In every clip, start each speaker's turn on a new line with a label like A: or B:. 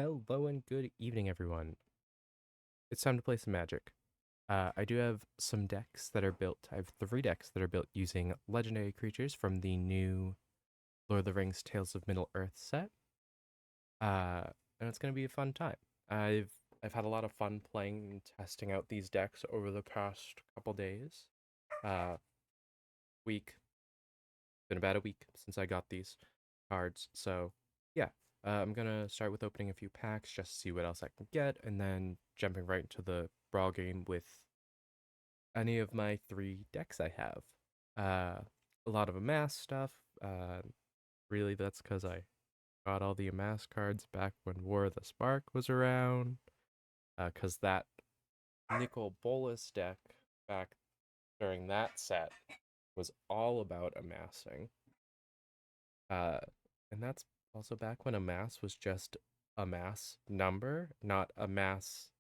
A: Hello and good evening, everyone. It's time to play some Magic. I do have some decks that are built. I have 3 decks that are built using legendary creatures from the new Lord of the Rings Tales of Middle-earth set. Uh, and it's going to be a fun time. I've I've had a lot of fun playing and testing out these decks over the past couple days. Uh, week. Been about a week since I got these cards. So, yeah. I'm gonna start with opening a few packs just to see what else I can get, and then jumping right into the brawl game with any of my 3 decks I have. A lot of Amass stuff. Really, that's because I got all the Amass cards back when War of the Spark was around. Because that Nicol Bolas deck back during that set was all about amassing. Uh, and that's also back when a mass was just a mass number, not a mass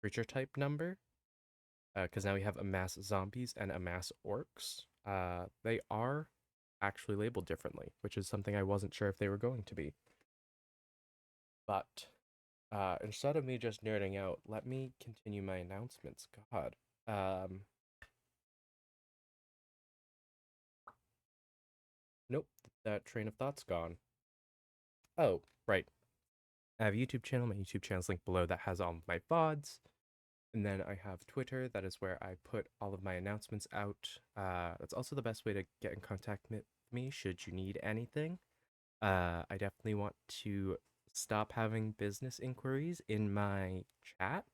A: creature type number. Because now we have a mass zombies and a mass orcs. They are actually labeled differently, which is something I wasn't sure if they were going to be. But instead of me just nerding out, let me continue my announcements. God. Um, nope, that train of thought's gone. Oh, right. I have a YouTube channel. My YouTube channel's linked below that has all my VODs. And then I have Twitter. That is where I put all of my announcements out. That's also the best way to get in contact with me should you need anything. I definitely want to stop having business inquiries in my chat.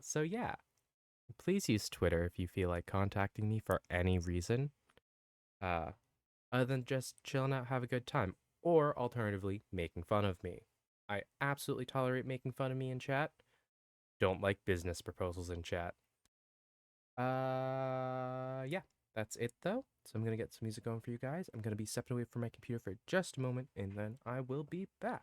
A: So yeah, please use Twitter if you feel like contacting me for any reason. Uh, Other than just chilling out, have a good time, or alternatively, making fun of me. I absolutely tolerate making fun of me in chat. Don't like business proposals in chat. Yeah, that's it though. So I'm gonna get some music going for you guys. I'm gonna be stepping away from my computer for just a moment, and then I will be back.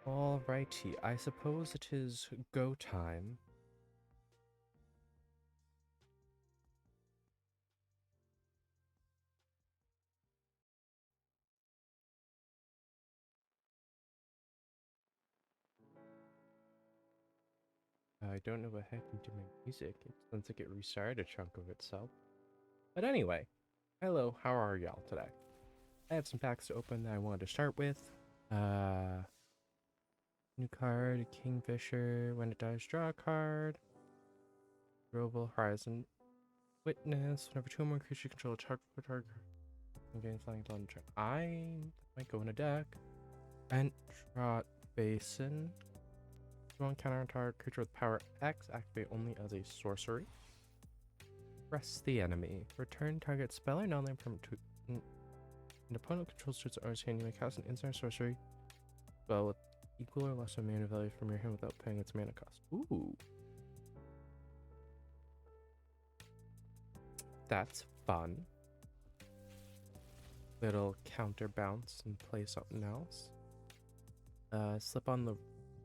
A: Alrighty, I suppose it is go time. I don't know what happened to my music. It sounds like it restarted a chunk of itself. But anyway, hello, how are y'all today? I have some packs to open that I wanted to start with. New card, Kingfisher. When it dies, draw a card. Global Horizon Witness. Whenever two or more creatures control a target and gain flying on turn. I might go in a deck. Entrot Basin. One counter on target creature with power X. Activate only as a sorcery. Press the enemy. Return target spell or non-land from an opponent controls to its owner's hand. You may cast an instant sorcery spell with equal or less mana value from your hand without paying its mana cost. Ooh. That's fun. Little counter bounce and play something else. Slip on the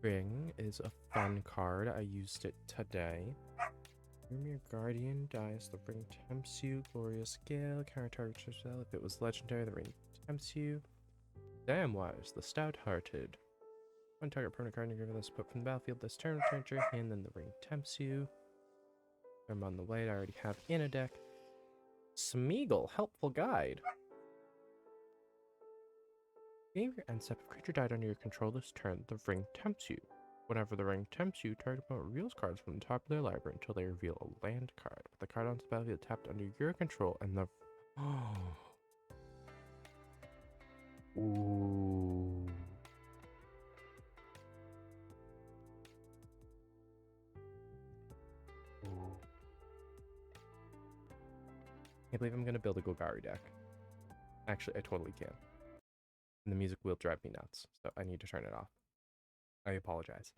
A: Ring is a fun card. I used it today. Your Guardian dies. The ring tempts you. Glorious Gale. Counter target spell. If it was legendary, the ring tempts you. Damnwise, the Stout-Hearted. One target permanent card you give this put from the battlefield this turn, return to your hand, then the ring tempts you. I'm on the way. I already have in a deck. Smeagol, Helpful Guide. Being your end step, if creature died under your control this turn, the ring tempts you. Whenever the ring tempts you, target opponent reveals cards from the top of their library until they reveal a land card. With the card on the battlefield tapped under your control and the... Ooh. Ooh. I believe I'm going to build a Golgari deck. Actually, I totally can. And the music will drive me nuts, so I need to turn it off. I apologize.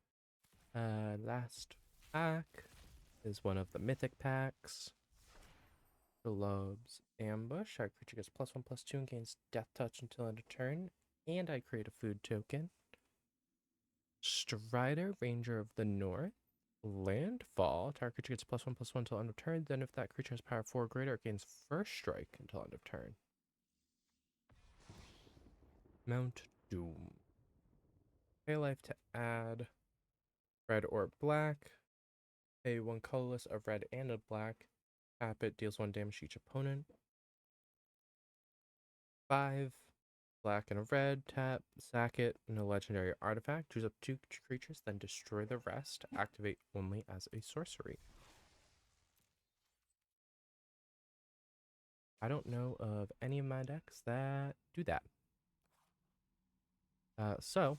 A: Last pack is one of the mythic packs. Lobes Ambush. Our creature gets +1/+2 and gains Death Touch until end of turn. And I create a food token. Strider, Ranger of the North. Landfall. Target creature gets +1/+1 until end of turn. Then if that creature has power 4 or greater, it gains first strike until end of turn. Mount Doom. Pay life to add red or black. Pay one colorless, a red and a black. Tap it, deals 1 damage to each opponent. 5 black and a red. Tap, sack it, and a legendary artifact. Choose up 2 creatures, then destroy the rest. Activate only as a sorcery. I don't know of any of my decks that do that. So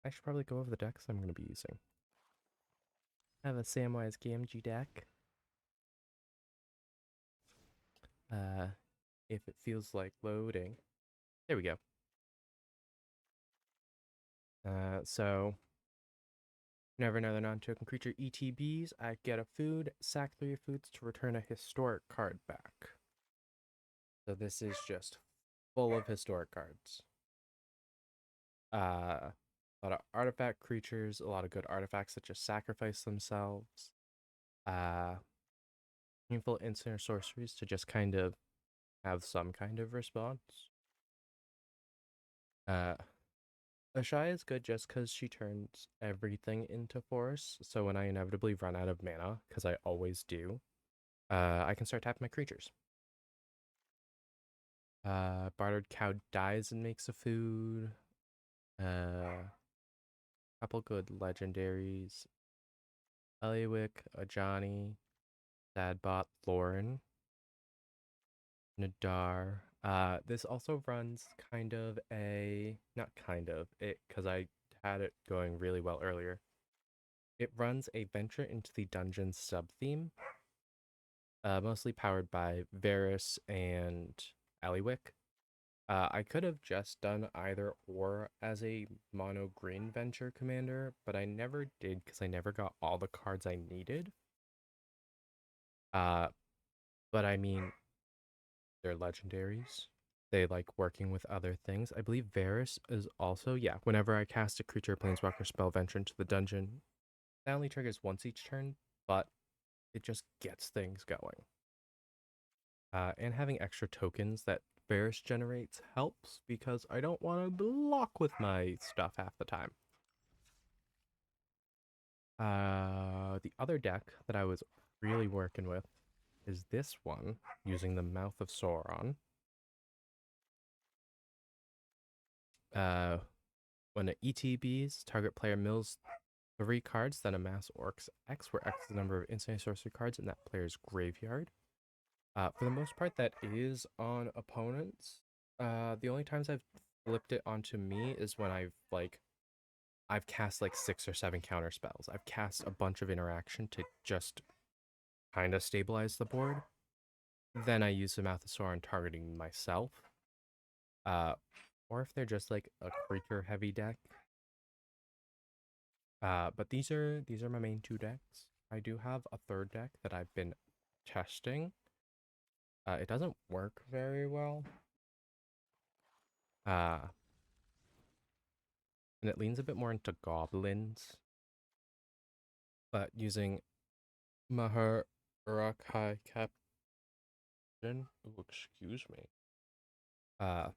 A: I should probably go over the decks I'm going to be using. I have a Samwise Gamgee deck. If it feels like loading. There we go. So whenever another non-token creature ETBs, I get a food, sack 3 foods to return a historic card back. So this is just full of historic cards. A lot of artifact creatures, a lot of good artifacts that just sacrifice themselves. Painful instant or sorceries to just kind of have some kind of response. Ashai is good just because she turns everything into force, so when I inevitably run out of mana, because I always do, I can start tapping my creatures. Bartered Cow dies and makes a food. Couple good legendaries. Eliwick, Ajani, Sadbot, Lauren, Nadar. This also runs kind of a, not kind of, it, because I had it going really well earlier. It runs a Venture into the Dungeon sub-theme, mostly powered by Varys and Eliwick. I could have just done either or as a mono green Venture commander, but I never did because I never got all the cards I needed. But I mean, they're legendaries. They like working with other things. I believe Varus is also, yeah, whenever I cast a creature, planeswalker spell, venture into the dungeon, that only triggers once each turn, but it just gets things going. And having extra tokens that Varus generates helps because I don't want to block with my stuff half the time. The other deck that I was really working with is this one, using the Mouth of Sauron. When it ETBs, target player mills 3 cards, then amass Orcs X, where X is the number of instant sorcery cards in that player's graveyard. For the most part, that is on opponents. The only times I've flipped it onto me is when I've cast like 6 or 7 counter spells. I've cast a bunch of interaction to just kind of stabilize the board. Then I use the Mouth of Sauron targeting myself. Or if they're just like a creature heavy deck. But these are my main 2 decks. I do have a 3rd deck that I've been testing. It doesn't work very well. And it leans a bit more into goblins. But using Maharakai Captain, ooh, excuse me. 2/2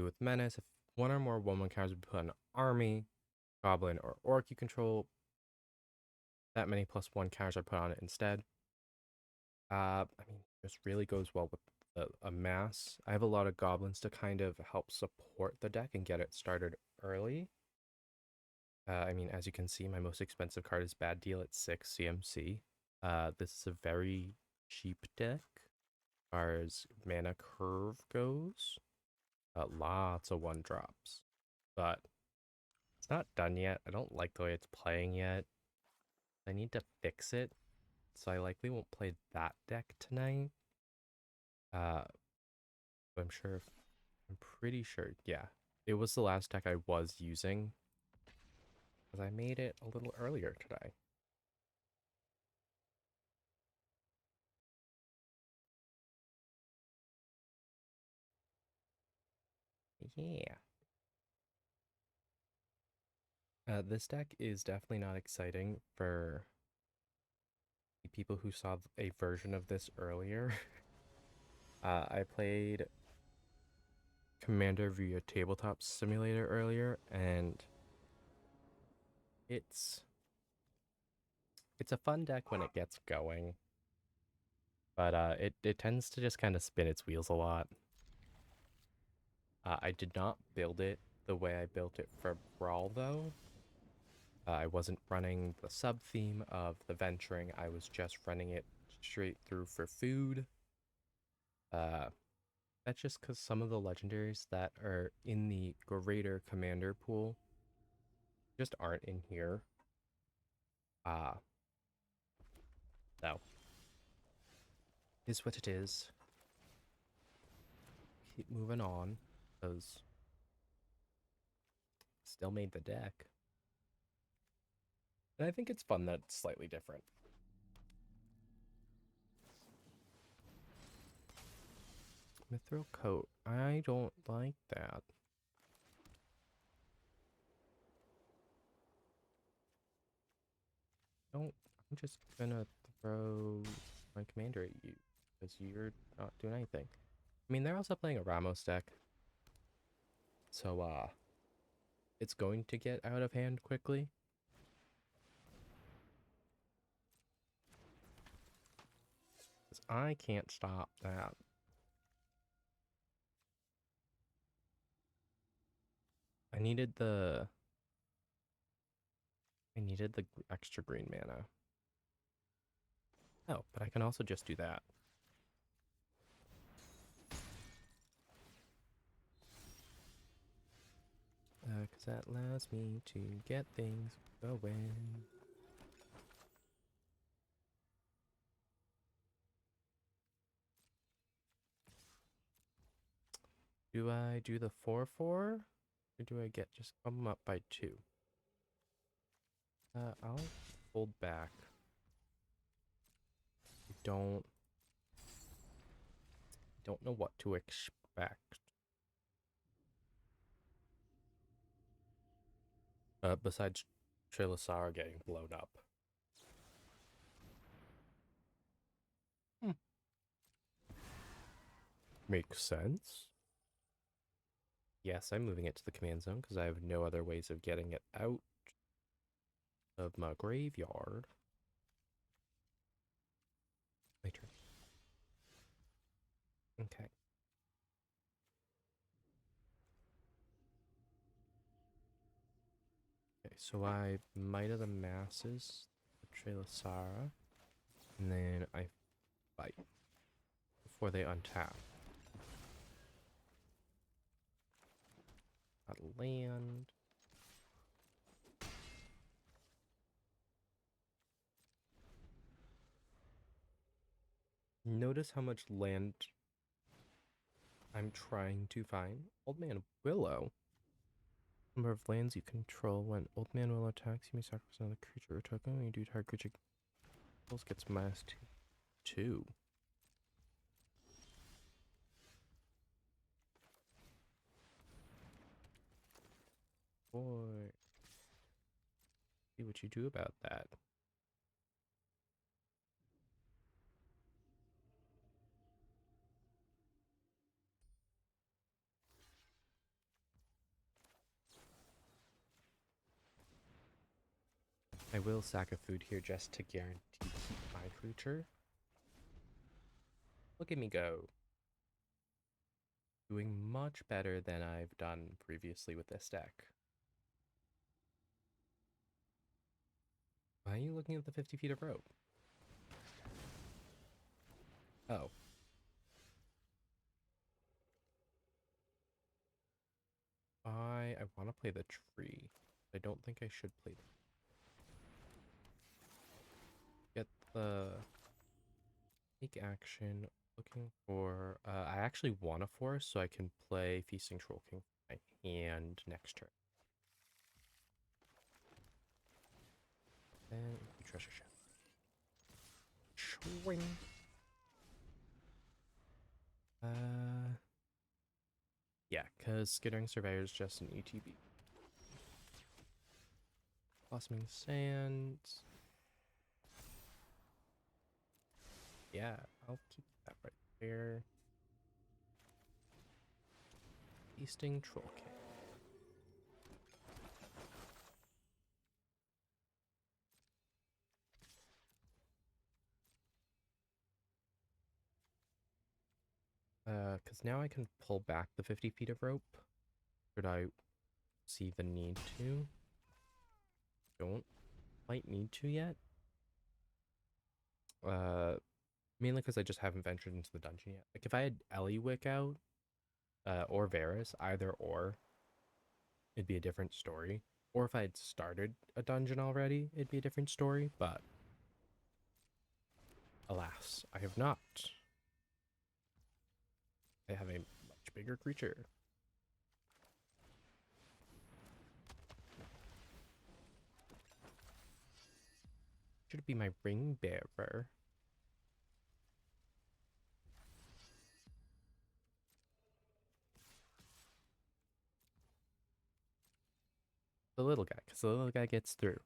A: with menace. If 1 or more 1/1 cards would be put on an army, goblin, or orc you control, that many +1 counters are put on it instead. I mean, this really goes well with a mass. I have a lot of goblins to kind of help support the deck and get it started early. I mean, as you can see, my most expensive card is Bad Deal at 6 CMC. This is a very cheap deck as far as mana curve goes. Lots of 1-drops. But it's not done yet. I don't like the way it's playing yet. I need to fix it. So I likely won't play that deck tonight. But I'm pretty sure, yeah. It was the last deck I was using. Because I made it a little earlier today. Yeah. This deck is definitely not exciting for people who saw a version of this earlier. I played Commander via Tabletop Simulator earlier, and it's a fun deck when it gets going, but it tends to just kind of spin its wheels a lot. I did not build it the way I built it for Brawl, though. I wasn't running the sub-theme of the venturing. I was just running it straight through for food. That's just because some of the legendaries that are in the greater commander pool just aren't in here. So is what it is. Keep moving on, because still made the deck. And I think it's fun that it's slightly different. Mithril coat. I don't like that. I'm just gonna throw my commander at you, because you're not doing anything. I mean, they're also playing a Ramos deck. So, it's going to get out of hand quickly. I can't stop that. I needed the extra green mana. Oh, but I can also just do that. Because that allows me to get things going. Do I do the 4/4? Or do I just come up by 2? I'll hold back. I don't don't know what to expect. Besides Trilasara getting blown up. Hmm. Makes sense. Yes, I'm moving it to the command zone because I have no other ways of getting it out of my graveyard. My turn. Okay. Okay, so I Might of the Masses, Trilasara, and then I fight before they untap. Got land. Notice how much land I'm trying to find. Old Man Willow. Number of lands you control. When Old Man Willow attacks, you may sacrifice another creature or token. When you do, target creature gets minus 2. Boy. See what you do about that. I will sack a food here just to guarantee keep my creature. Look at me go. Doing much better than I've done previously with this deck. Why are you looking at the 50 feet of rope? Oh. I want to play the tree. I don't think I should play the... Get the... Take action. Looking for... I actually want a forest so I can play Feasting Troll King my hand next turn. And treasure chest. Swing. Yeah, because Skittering Surveyor is just an ETB. Blossoming Sands. Yeah, I'll keep that right there. Feasting Troll King. Because now I can pull back the 50 feet of rope. Should I see the need to? Don't quite need to yet. Mainly because I just haven't ventured into the dungeon yet. Like if I had Eliwick out, or Varus, either or, it'd be a different story. Or if I had started a dungeon already, it'd be a different story, but alas, I have not. I have a much bigger creature. Should it be my ring bearer? The little guy, because the little guy gets through.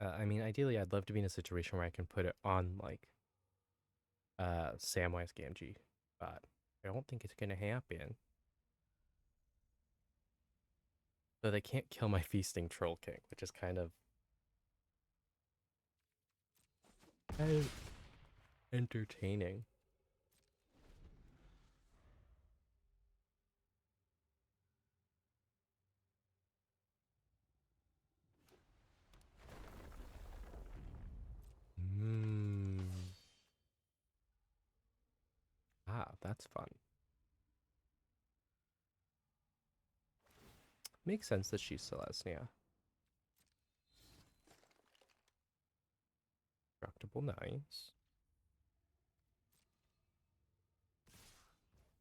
A: I mean, ideally, I'd love to be in a situation where I can put it on, like, Samwise Gamgee, but I don't think it's gonna happen. So they can't kill my Feasting Troll King, which is kind of entertaining. Ah, that's fun. Makes sense that she's Celestia. Destructible, nice.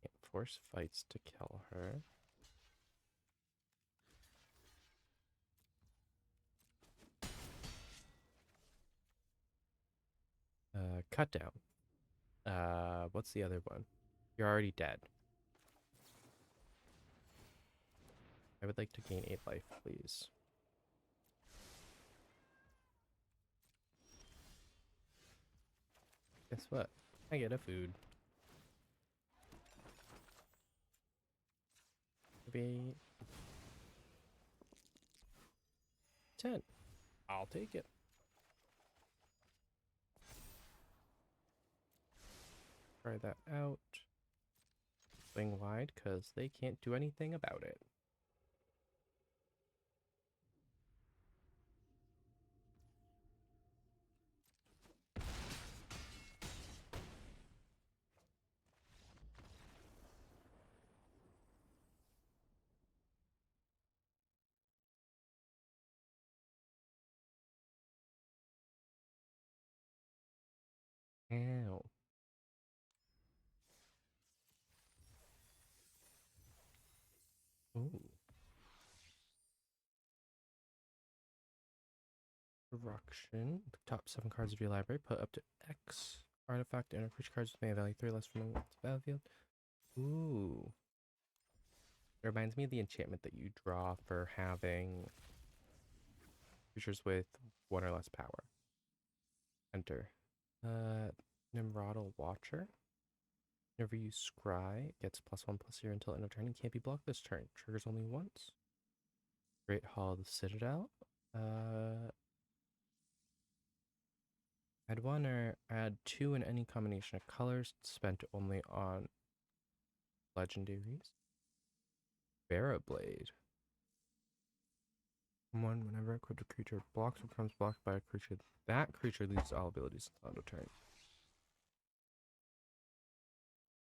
A: Can't force fights to kill her. Cut down. What's the other one? You're already dead. I would like to gain 8 life, please. Guess what? I get a food. Maybe 10. I'll take it. Try that out. Swing wide, because they can't do anything about it. Ow. Ooh. Corruption. The top 7 cards of your library. Put up to X artifact and creature cards may value 3 less from the battlefield. Ooh. It reminds me of the enchantment that you draw for having creatures with 1 or less power. Enter. Nimrodal Watcher. Whenever you scry, it gets +1/+0 until end of turn and can't be blocked this turn. Triggers only once. Great Hall of the Citadel. Add 1 or add 2 in any combination of colors spent only on legendaries. Barrablade. 1, whenever equipped a creature blocks or becomes blocked by a creature, that creature loses all abilities until end of turn.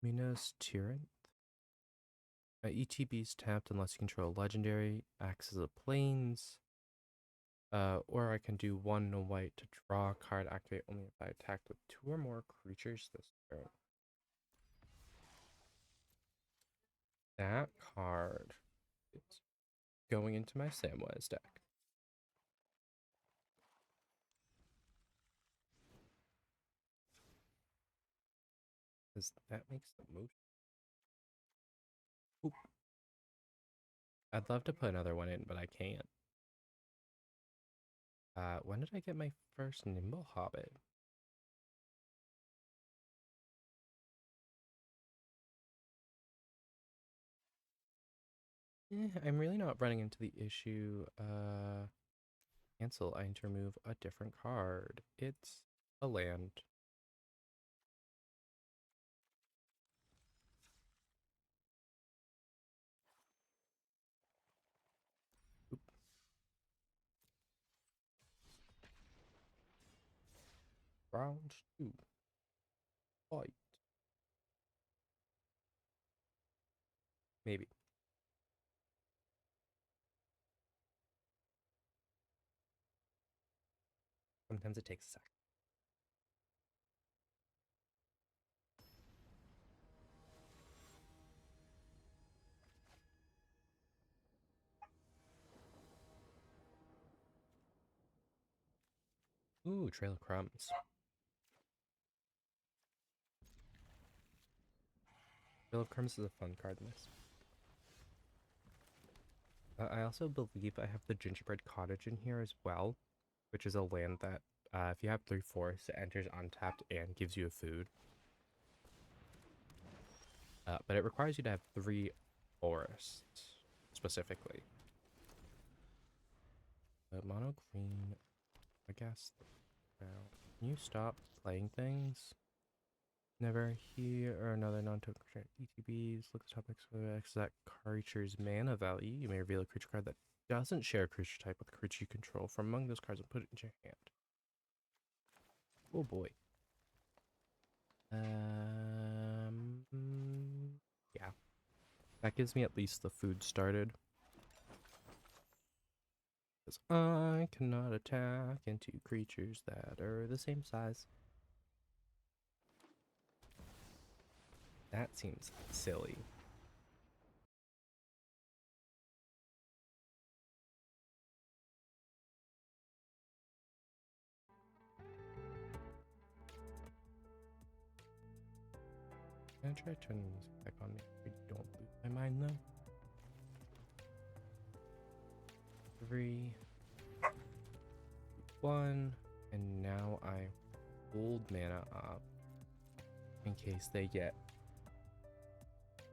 A: Minas Tirith. ETB's tapped unless you control a legendary, acts as a plains. Or I can do 1 no white to draw a card, activate only if I attacked with 2 or more creatures this turn. That card is going into my Samwise deck. Because that makes the most. Oop. I'd love to put another one in, but I can't. When did I get my first Nimble Hobbit? I'm really not running into the issue. Cancel. I need to remove a different card. It's a land. Oop. Round 2. Fight. Maybe. Sometimes it takes a sec. Ooh, Trail of Crumbs. Trail of Crumbs is a fun card in this. I also believe I have the Gingerbread Cottage in here as well, which is a land that if you have 3 forests, it enters untapped and gives you a food. But it requires you to have 3 forests, specifically. Mono green, I guess. Now, can you stop playing things? Never here or another non-token creature. ETBs, look at the top X for X that creature's mana value. You may reveal a creature card that doesn't share a creature type with the creature you control from among those cards and put it into your hand. Oh boy. Yeah. That gives me at least the food started. Because I cannot attack into creatures that are the same size. That seems silly. I'm gonna try turning the music back on me. I don't lose my mind though. 3, 1, and now I hold mana up in case they get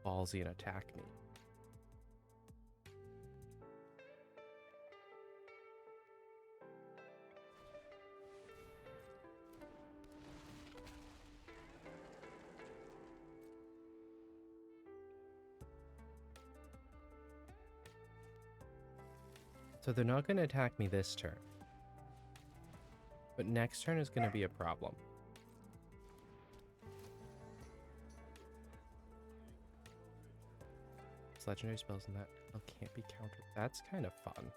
A: ballsy and attack me. So they're not going to attack me this turn. But next turn is going to be a problem. It's legendary spells and that can't be countered. That's kind of fun.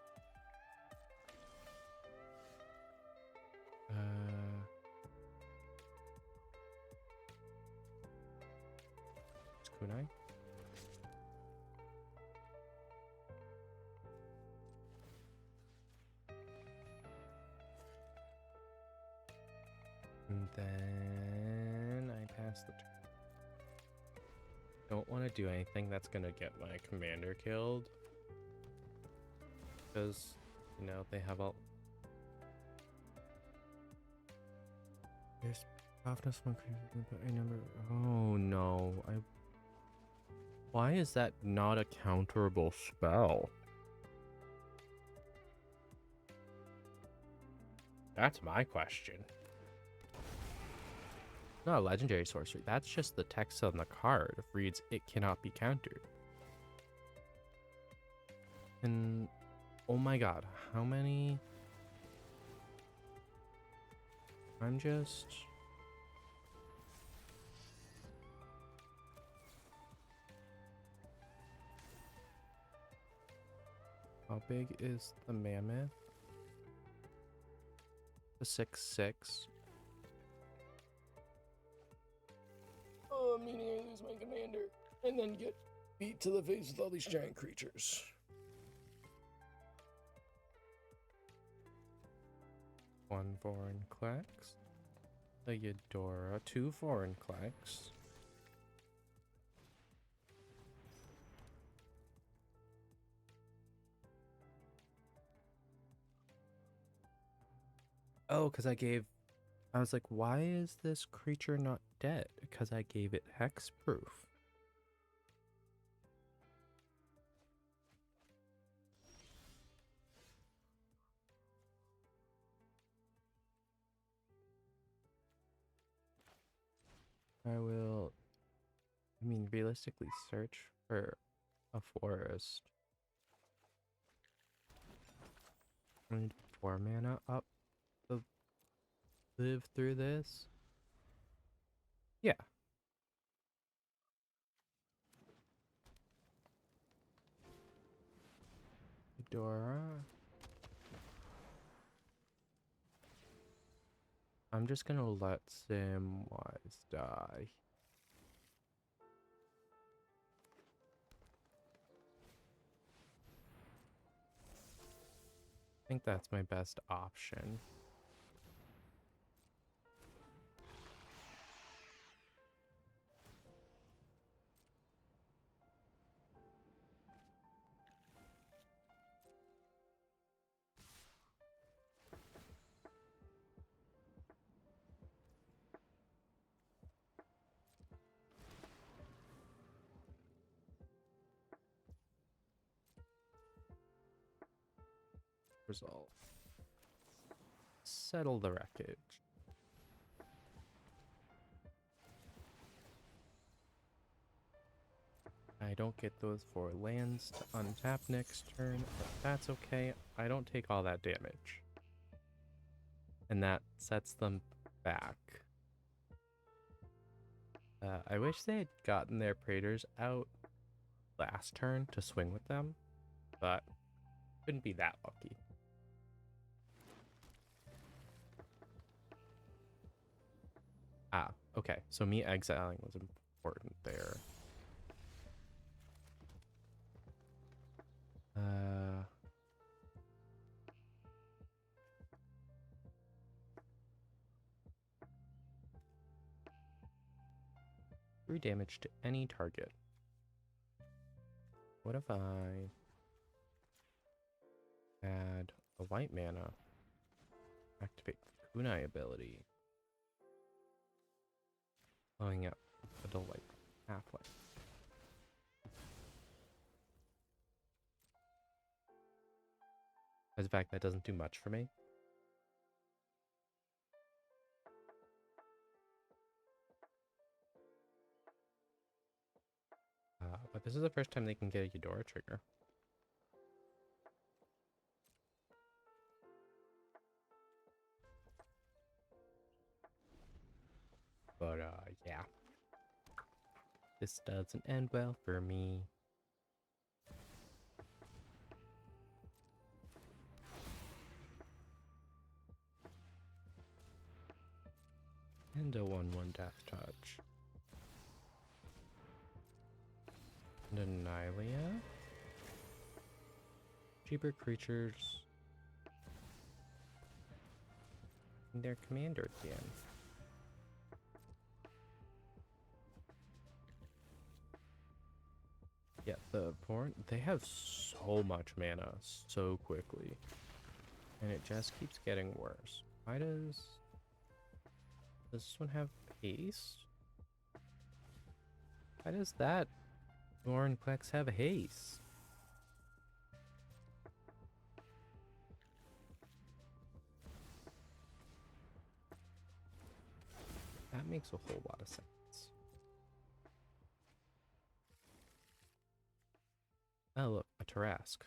A: It's kunai. And then I pass the turn. Don't want to do anything that's going to get my commander killed. Because, you know, they have all... There's toughness one creature, but I never... Oh no, Why is that not a counterable spell? That's my question. Not a legendary sorcery. That's just the text on the card. It reads, it cannot be countered. And, oh my god, how many... I'm just... How big is the mammoth? The 6/6. Oh, meaning I lose my commander and then get beat to the face with all these giant creatures. One foreign Klex. The Eudora. 2 foreign Klex. Oh, because I was like, why is this creature not dead? Because I gave it hexproof. I will, I mean, realistically search for a forest. I need 4 mana up to live through this. Yeah. Dora. I'm just gonna let Samwise die. I think that's my best option. Result. Settle the wreckage. I don't get those 4 lands to untap next turn, but that's okay. I don't take all that damage. And that sets them back. I wish they had gotten their Praetors out last turn to swing with them, but couldn't be that lucky. Ah, okay. So me exiling was important there. 3 damage to any target. What if I add a white mana? Activate the Kunai ability. Blowing up a delight halfway. As a fact, that doesn't do much for me. But this is the first time they can get a Eudora trigger. But, yeah. This doesn't end well for me. And a 1/1 death touch. And a Nylia. Cheaper creatures. And their commander again. Yeah, the point, they have so much mana so quickly. And it just keeps getting worse. Why does this one have haste? Why does that Vorinclex have haste? That makes a whole lot of sense. Oh, look, a Tarask.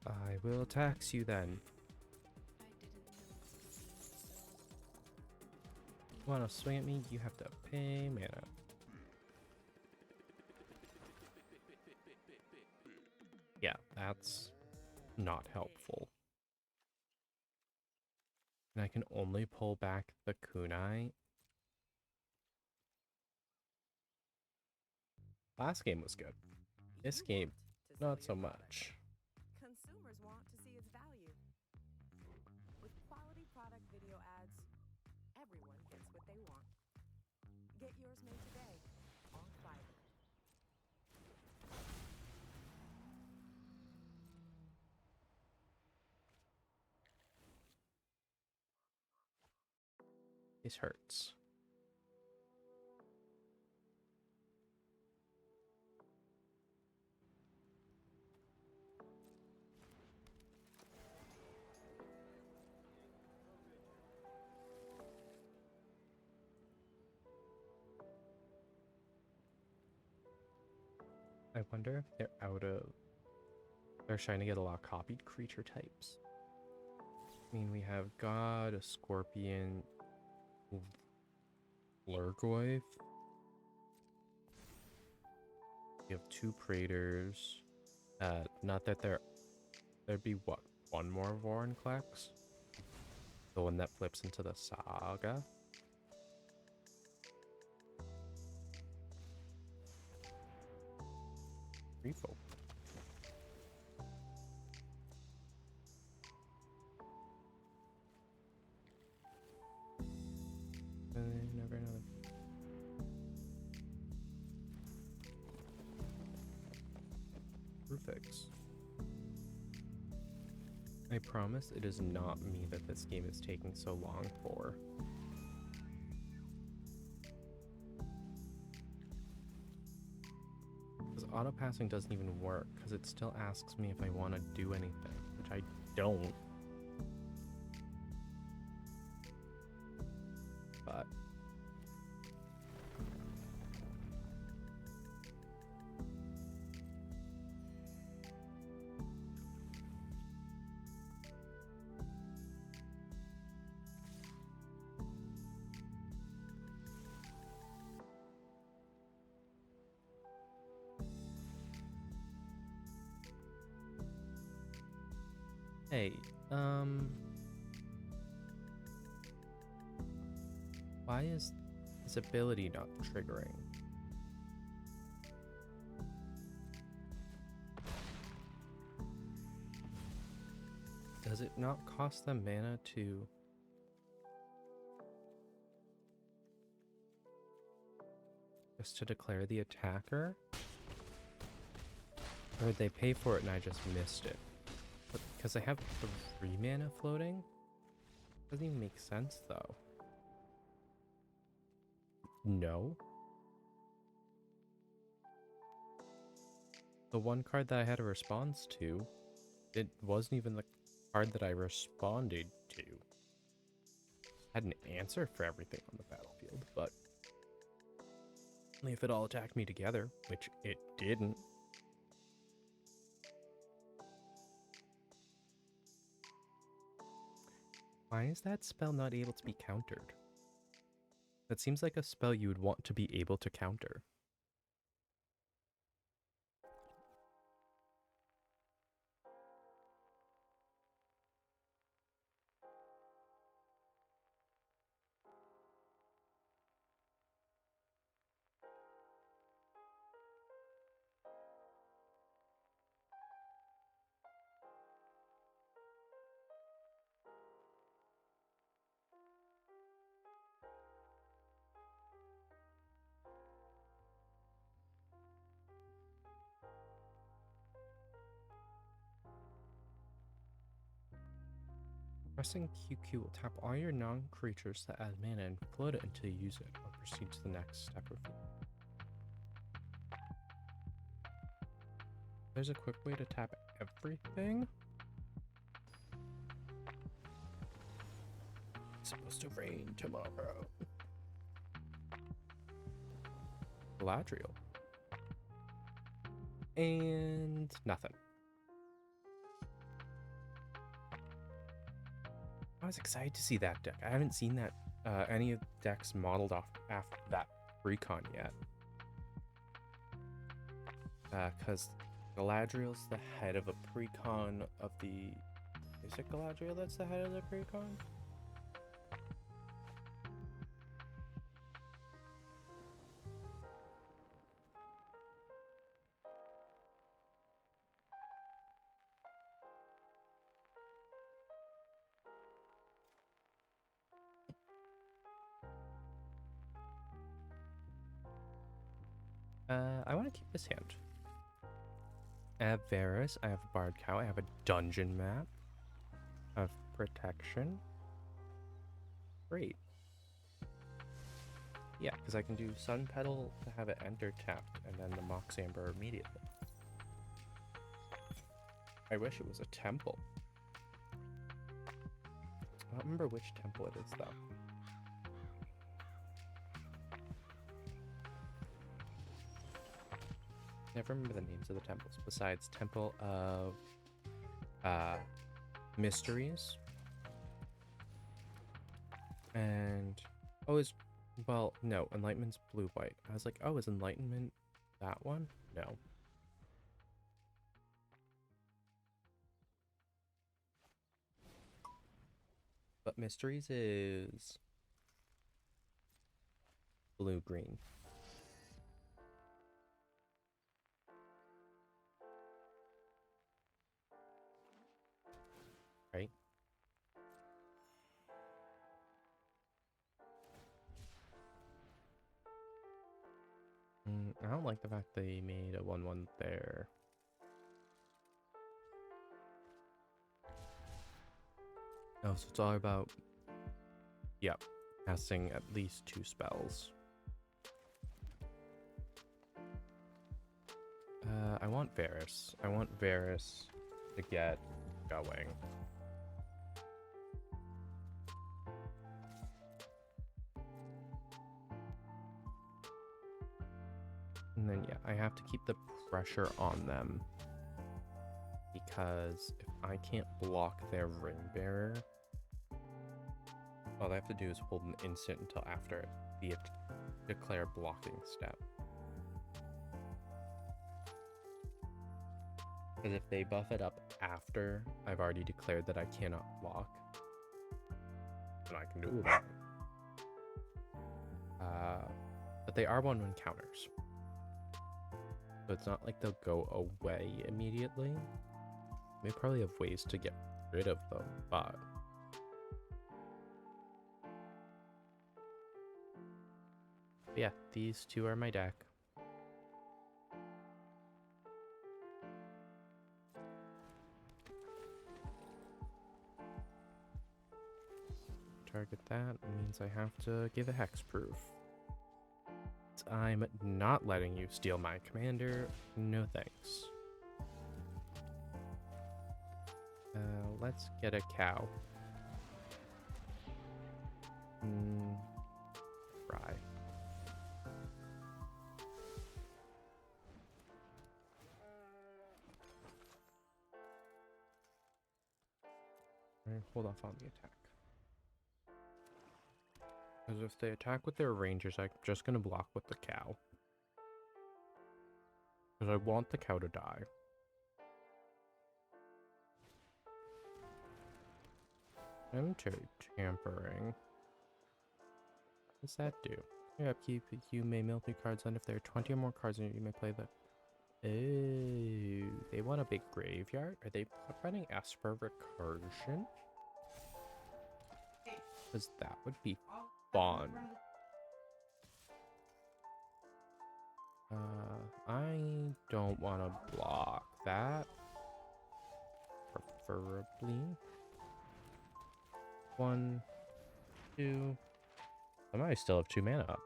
A: I will tax you then. Want to swing at me? You have to pay mana. Yeah, that's not helpful. And I can only pull back the kunai. Last game was good. This game, not so much.
B: Consumers want to see its value. With quality product video ads, everyone gets what they want. Get yours made today on Fiverr.
A: This hurts. I wonder if they're they're trying to get a lot of copied creature types. I mean, we have God, a Scorpion, Lurgoyf. We have 2 Praetors. Not that there'd be what, 1 more Vorinclex? The one that flips into the Saga? Repo. Never know. Rufix. I promise it is not me that this game is taking so long for. Because auto-passing doesn't even work, because it still asks me if I want to do anything, which I don't. But hey, why is this ability not triggering? Does it not cost them mana to... just to declare the attacker? Or did they pay for it and I just missed it? But because I have 3 mana floating? Doesn't even make sense though. No. The one card that I had a response to, it wasn't even the card that I responded to. I had an answer for everything on the battlefield, but only if it all attacked me together, which it didn't. Why is that spell not able to be countered? That seems like a spell you would want to be able to counter. Pressing QQ will tap all your non-creatures that add mana and float it until you use it, or proceed to the next step of it. There's a quick way to tap everything? It's supposed to rain tomorrow. Galadriel. And nothing. I was excited to see that deck. I haven't seen that any of the decks modeled off after that recon yet. Because Galadriel's the head of a precon of the... Is it Galadriel that's the head of the precon? I want to keep this hand. I have Varus, I have Bard Cow, I have a dungeon map. I have protection. Great. Yeah, because I can do Sun Petal to have it enter tapped, and then the Mox Amber immediately. I wish it was a temple. I don't remember which temple it is, though. Never remember the names of the temples besides Temple of Mysteries and well, no, Enlightenment's blue white. I was like, oh, is Enlightenment that one? No. But Mysteries is blue green. Right? I don't like the fact they made a 1/1 there. Oh, so it's all about, yep, casting at least 2 spells. I want Varus. I want Varus to get going. And then, yeah, I have to keep the pressure on them. Because if I can't block their Ring Bearer, all I have to do is hold an instant until after the declare blocking step. Because if they buff it up after I've already declared that I cannot block, then I can do that. But they are 1/1 counters. So it's not like they'll go away immediately. We probably have ways to get rid of them, but yeah, these two are my deck. Target that means I have to give a hexproof. I'm not letting you steal my commander. No thanks. Let's get a cow. Fry. Alright, hold off on the attack. Because if they attack with their rangers, I'm just going to block with the cow. Because I want the cow to die. Enter tampering. What's that do? Your upkeep, you may mill 3 cards, and if there are 20 or more cards in it, you may play the... Oh, they want a big graveyard? Are they running Esper Recursion? Because that would be fun. I don't want to block that. Preferably. 1, 2. I might still have 2 mana up.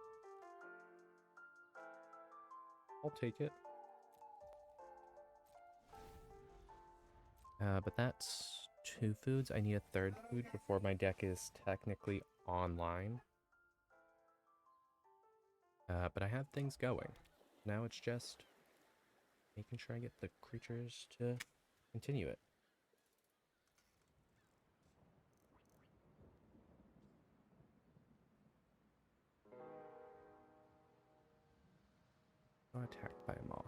A: I'll take it. But that's 2 foods. I need a 3rd food before my deck is technically online. But I have things going. Now it's just making sure I get the creatures to continue it. Attacked by a moth.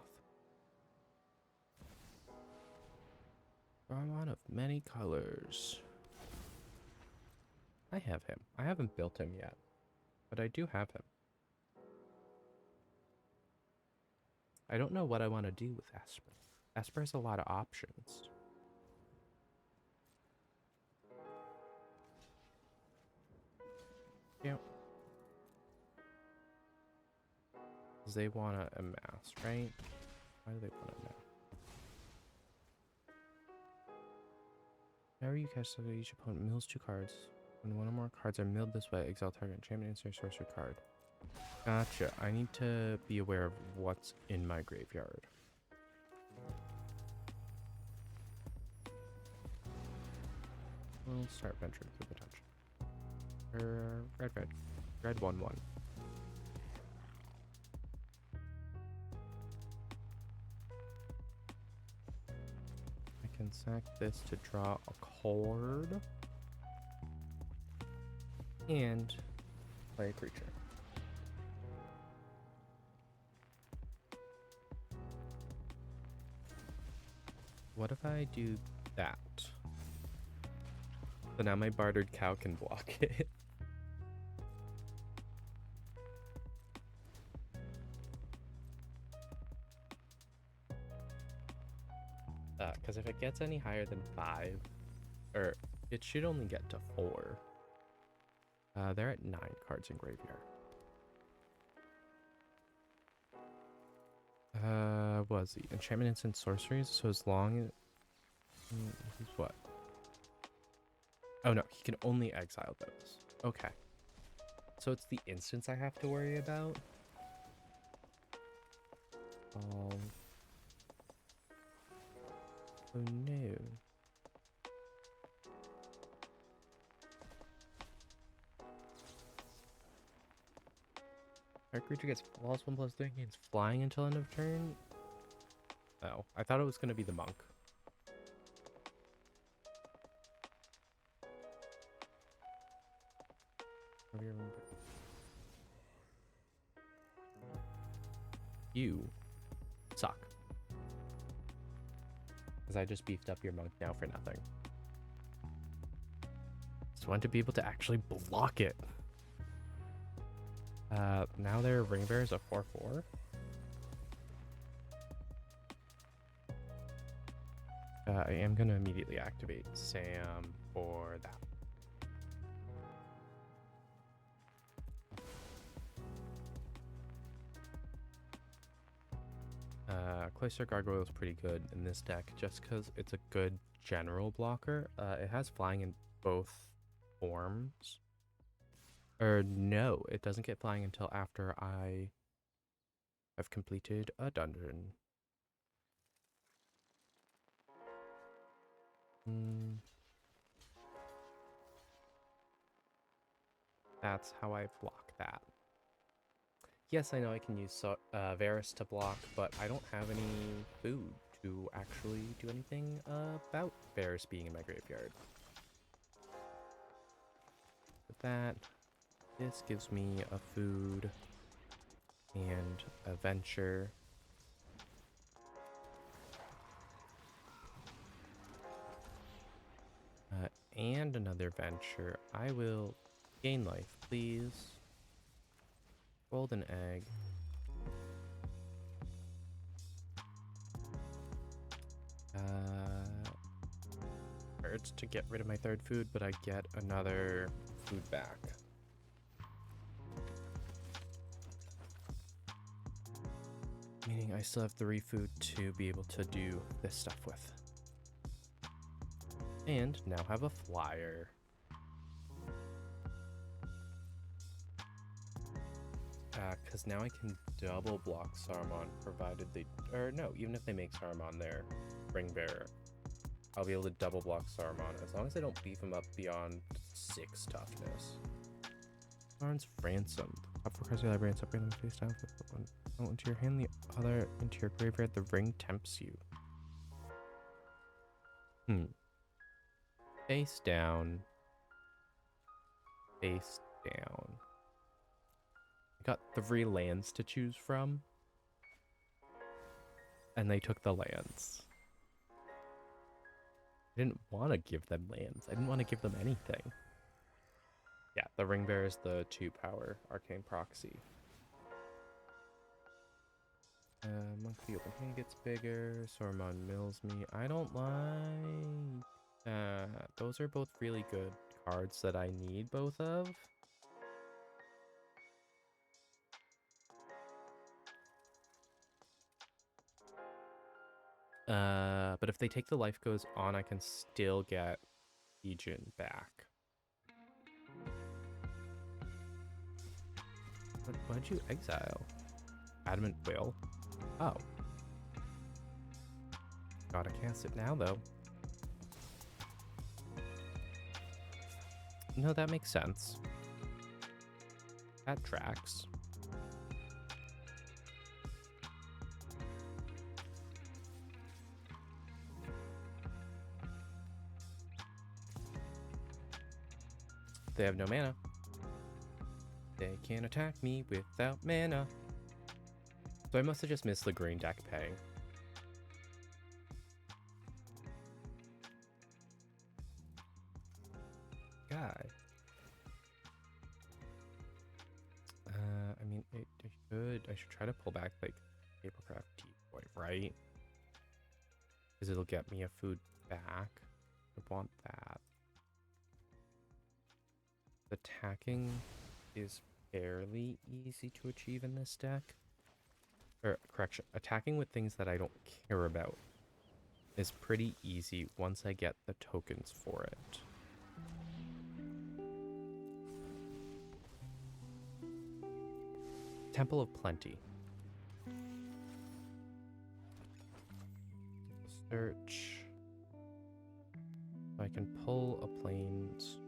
A: Draw one of many colors. I have him. I haven't built him yet, but I do have him. I don't know what I want to do with Esper. Esper has a lot of options. Yeah. Because they want to amass, right? Why do they want to amass? Whenever you catch something, each opponent mills 2 cards. When one or more cards are milled this way, exile target enchantment, insert sorcery card. Gotcha. I need to be aware of what's in my graveyard. We'll start venturing through potential. Red. Red 1/1. I can sack this to draw a card. And play a creature. What if I do that? So now my bartered cow can block it. Because if it gets any higher than 5, or it should only get to 4. They're at 9 cards in graveyard. Was he enchantments and sorceries? So as long as he's what? Oh no, he can only exile those. Okay. So it's the instance I have to worry about. Oh no. Our creature gets +1/+3 gains flying until end of turn. Oh, I thought it was gonna be the monk. You suck. Because I just beefed up your monk now for nothing. Just want to be able to actually block it. Now their ring bearer is a 4/4. I am going to immediately activate Sam for that. Cloister Gargoyle is pretty good in this deck just because it's a good general blocker. It has flying in both forms. Or no, it doesn't get flying until after I have completed a dungeon. That's how I block that. Yes, I know I can use Varus to block, but I don't have any food to actually do anything about Varus being in my graveyard. With that, this gives me a food and a venture. And another venture. I will gain life, please. Golden egg. Hurts to get rid of my third food, but I get another food back. Meaning I still have 3 food to be able to do this stuff with. And now have a flyer. Because now I can double block Saruman, provided they... Or no, even if they make Saruman their ring bearer, I'll be able to double block Saruman as long as I don't beef him up beyond 6 toughness. Saruman's ransomed. Top 4 cards of your library and separate them face down. Put one into your hand, the other into your graveyard. The ring tempts you. Face down. Face down. I got 3 lands to choose from. And they took the lands. I didn't want to give them lands. I didn't want to give them anything. Yeah, the ring bearer is the 2-power arcane proxy. Monk the open hand gets bigger. Saruman mills me. I don't like that. Those are both really good cards that I need both of. But if they take the life goes on, I can still get Legion back. Why'd you exile? Adamant Will? Oh. Gotta cast it now, though. No, that makes sense. That tracks. They have no mana. They can't attack me without mana. So I must have just missed the green deck paying. Guy. I mean, I should try to pull back like Papercraft Decoy, right? Because it'll get me a food back. I want that. Attacking is fairly easy to achieve in this deck. Or, correction, attacking with things that I don't care about is pretty easy once I get the tokens for it. Temple of Plenty. Search. I can pull a plains.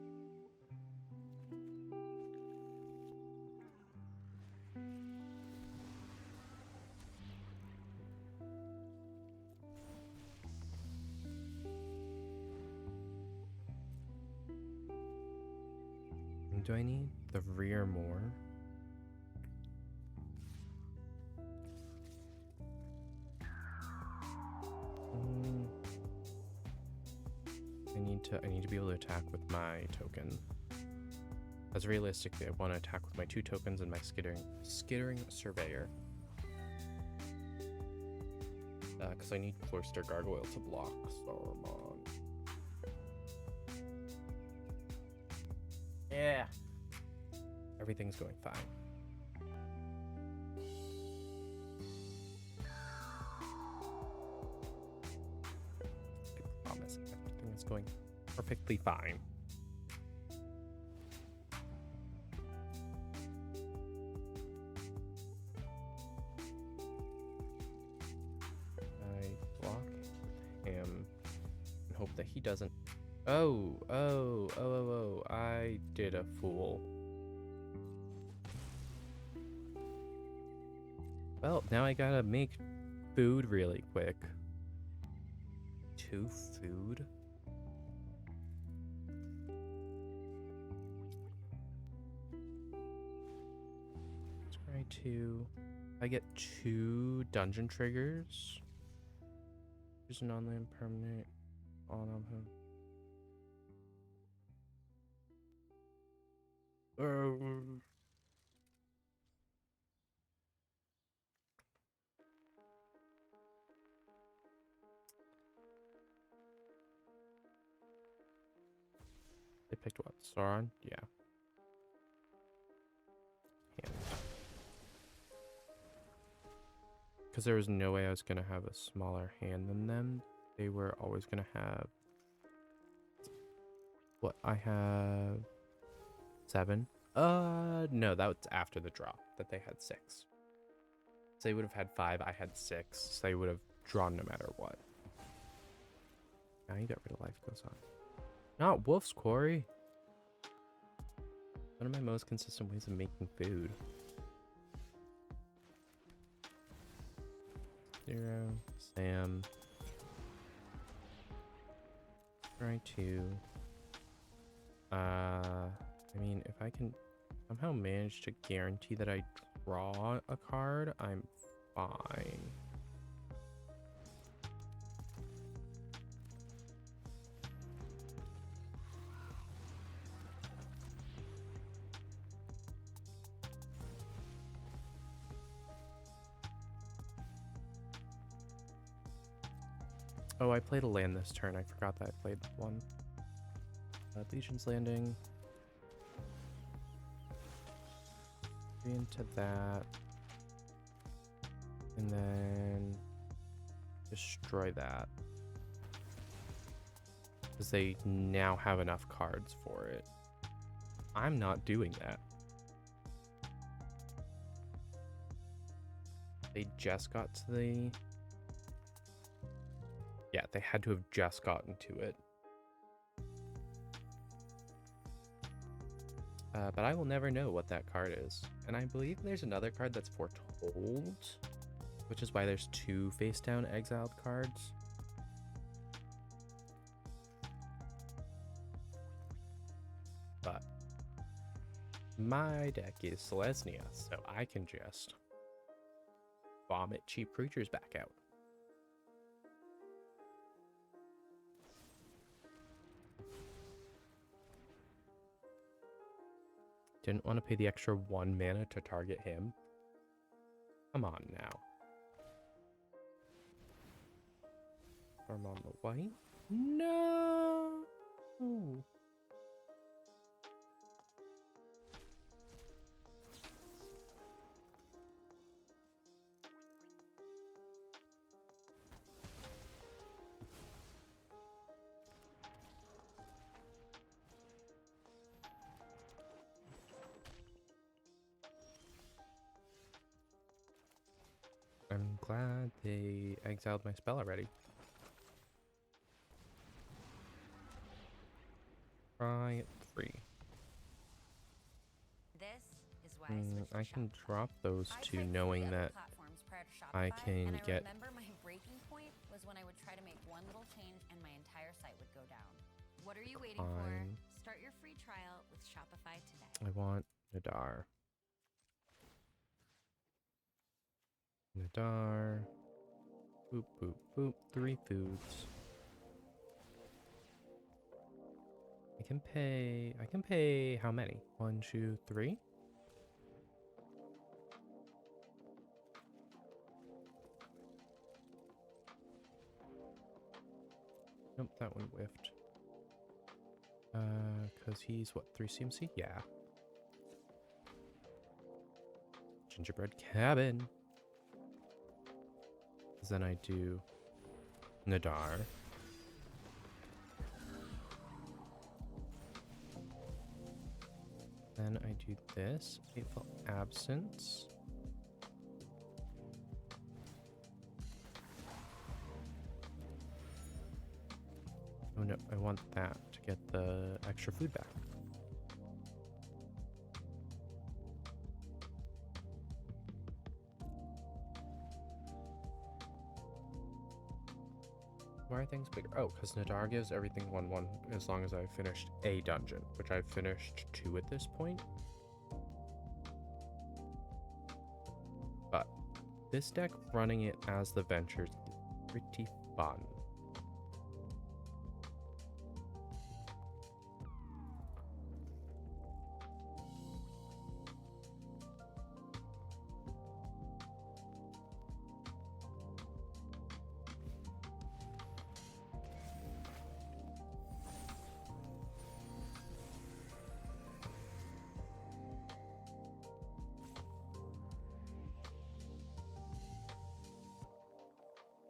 A: Do I need the rear more? I need to be able to attack with my token. As realistically, I want to attack with my 2 tokens and my skittering surveyor. Because I need Cloister Gargoyle to block Saruman. Yeah. Everything's going fine. I promise everything is going perfectly fine. I block him and hope that he doesn't. Oh, I did a fool. Well, now I gotta make food really quick. 2 food? Try 2. I get 2 dungeon triggers. Use an online permanent on him. They picked what? Sauron? Yeah. Because there was no way I was going to have a smaller hand than them. They were always going to have... What? I have... 7? No, that was after the draw. That they had 6. So they would have had 5, I had 6. So they would have drawn no matter what. Now you got rid of life goes on. Not Wolf's Quarry. One of my most consistent ways of making food. 0, Sam. Try 2. I mean, if I can somehow manage to guarantee that I draw a card, I'm fine. Oh, I played a land this turn. I forgot that I played one. Legion's Landing. 3 into that. And then destroy that. Because they now have enough cards for it. I'm not doing that. They just got to the... Yeah, they had to have just gotten to it. But I will never know what that card is. And I believe there's another card that's foretold, which is why there's 2 face-down exiled cards. But my deck is Selesnya, so I can just vomit cheap creatures back out. Didn't want to pay the extra 1 mana to target him. Come on now. Arm on the white? No! I'm glad they exiled my spell already. Try 3.
B: This is why I switched to
A: I can
B: Shopify.
A: drop those
B: I
A: two
B: tried 3
A: knowing
B: other
A: that
B: platforms prior to
A: I
B: Shopify,
A: can
B: and
A: get...
B: I remember my breaking point was when I would try to make one little change and my entire site would go down. What are you waiting for?
A: Fine.
B: Start your free trial with Shopify today.
A: I want Nadar. Nadar. Boop, boop, boop. 3 foods. I can pay how many? 1, 2, 3? Nope, that one whiffed. Cause he's what, 3 CMC? Yeah. Gingerbread cabin. Then I do Nadar. Then I do this, Fateful Absence. Oh no, I want that to get the extra food back. Why are things bigger? Oh, because Nadar gives everything 1/1 as long as I've finished a dungeon, which I've finished 2 at this point. But this deck, running it as the Ventures, is pretty fun.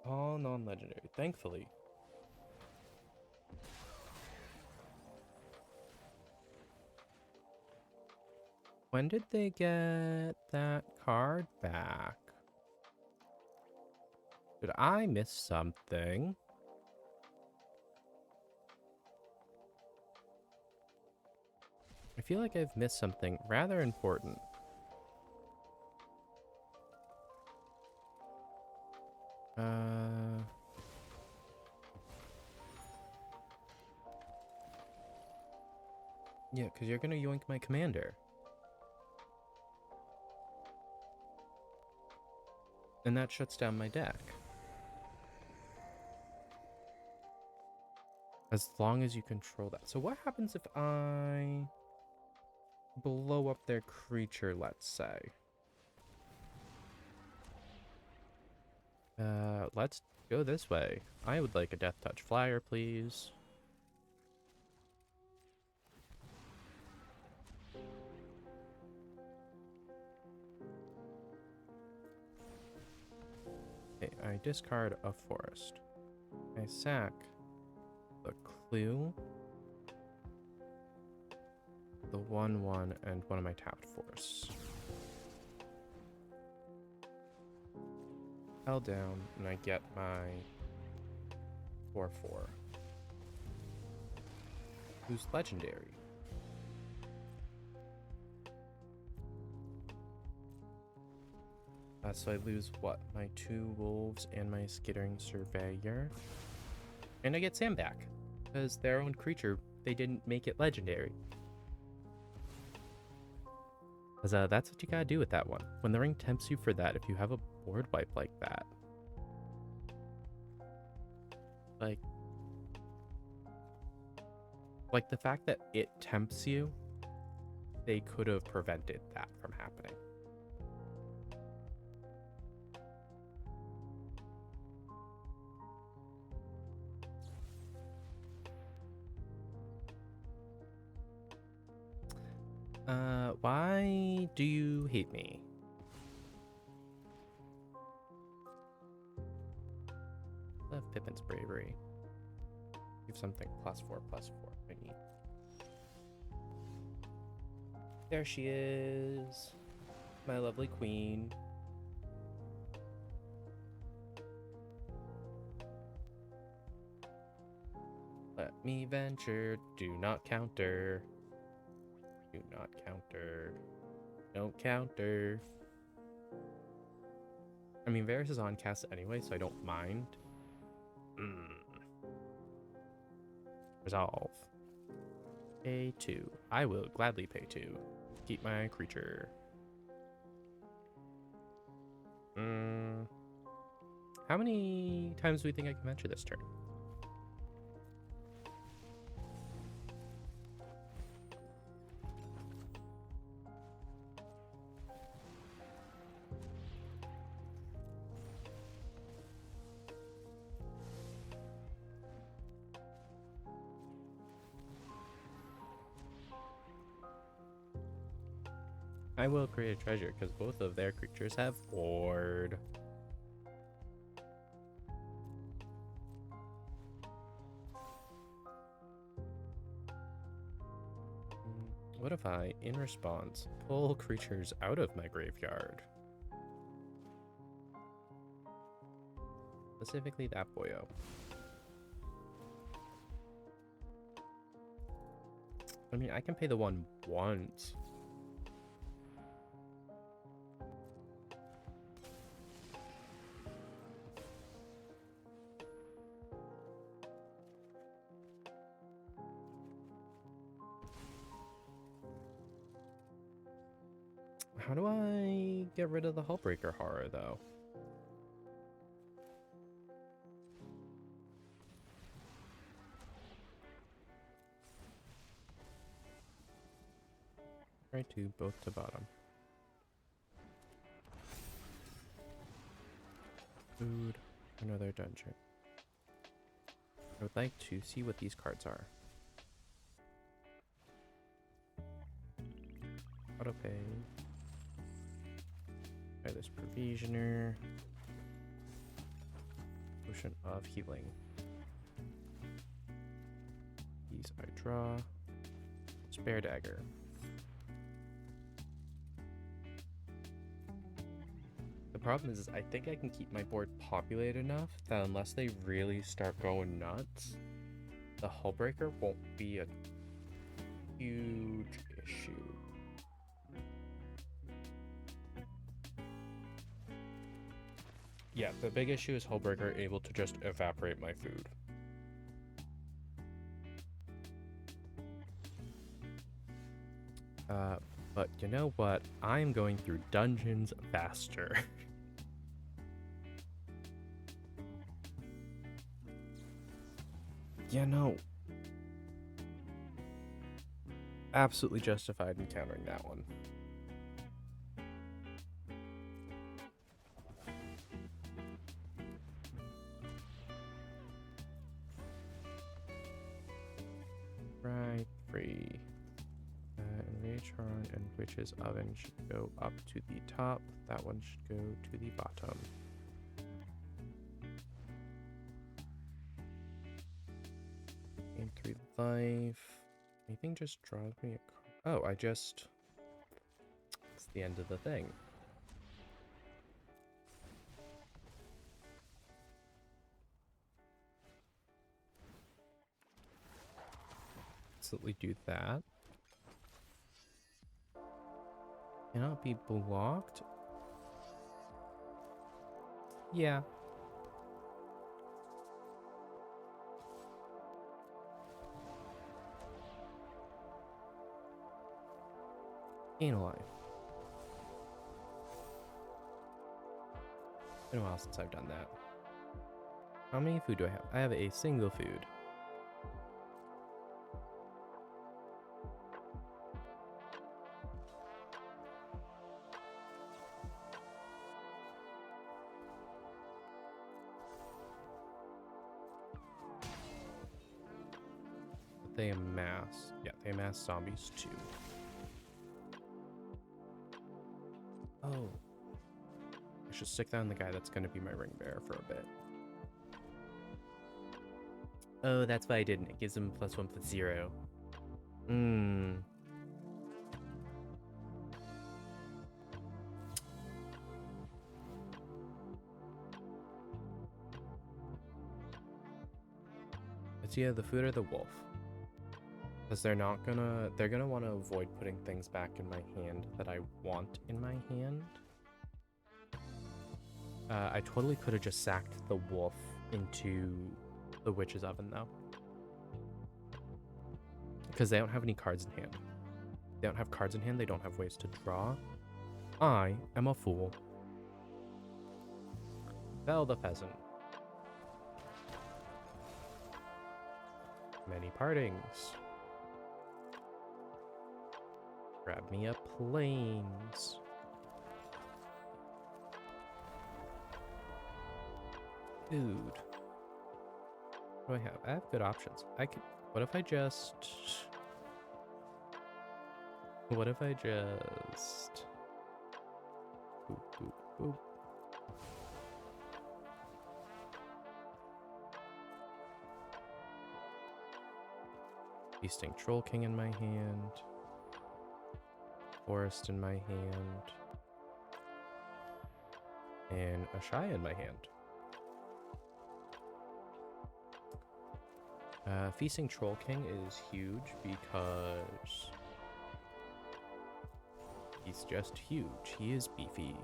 A: All non-legendary, thankfully. When did they get that card back? Did I miss something? I feel like I've missed something rather important. Yeah, because you're gonna yoink my commander. And that shuts down my deck. As long as you control that. So what happens if I blow up their creature, let's say? Let's go this way. I would like a Death Touch flyer, please. Okay, I discard a forest. I sack the clue, the 1/1, and one of my tapped forests. Held down, and I get my 4/4. Who's legendary? So I lose what? My 2 wolves and my skittering surveyor. And I get Sam back. Because their own creature, they didn't make it legendary. Because that's what you gotta do with that one. When the ring tempts you for that, if you have a board wipe like that. Like the fact that it tempts you, they could have prevented that from happening. Why do you hate me? Love Pippin's bravery. Give something +4/+4. I need. There she is. My lovely queen. Let me venture. Do not counter. Do not counter. Don't counter. I mean, Varys is on cast anyway, so I don't mind. Resolve. Pay 2. I will gladly pay 2. Keep my creature. How many times do we think I can venture this turn? I will create a treasure because both of their creatures have ward. What if I, in response, pull creatures out of my graveyard? Specifically that boyo. I mean, I can pay the one once. How do I get rid of the Hullbreaker horror, though? Try to both to bottom. Food, another dungeon. I would like to see what these cards are. Autopay. Try this Provisioner. Potion of Healing. These I draw. Spare Dagger. The problem is I think I can keep my board populated enough that unless they really start going nuts, the Hullbreaker won't be a huge issue. Yeah, the big issue is Hullbreaker able to just evaporate my food. But you know what? I'm going through dungeons faster. Yeah, no. Absolutely justified in countering that one. Right, free. Enrage and Witch's Oven should go up to the top. That one should go to the bottom. Gain 3 life. Anything just draws me a card? Oh, it's the end of the thing. Absolutely do that. Cannot be blocked. Yeah. Gain a life. Been a while since I've done that. How many food do I have? I have a single food. But they amass. Yeah, they amass zombies too. Oh. I should stick that on the guy that's going to be my ring bearer for a bit. Oh, that's why I didn't. It gives him +1 for 0. It's either the food or the wolf. Because they're gonna want to avoid putting things back in my hand that I want in my hand. I totally could have just sacked the wolf into the witch's oven though. Because they don't have any cards in hand. They don't have cards in hand, they don't have ways to draw. I am a fool. Bell the pheasant. Many partings. Grab me a plains. Dude. What do I have? I have good options. What if I just Feasting Troll King in my hand. Forest in my hand. And a Shia in my hand. Feasting Troll King is huge because he's just huge. He is beefy.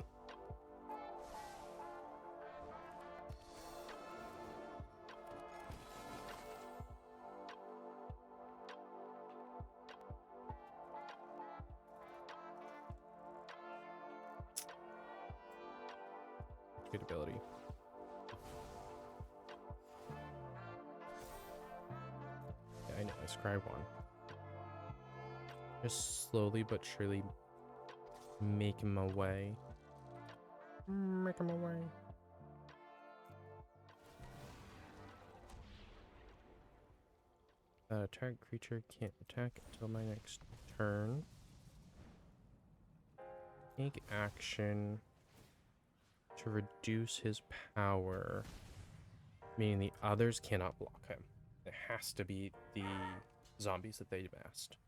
A: Good ability. Yeah, I know, I scribe one. Just slowly but surely making my way. Making my way. Target creature can't attack until my next turn. Take action to reduce his power, meaning the others cannot block him. It has to be the zombies that they amassed.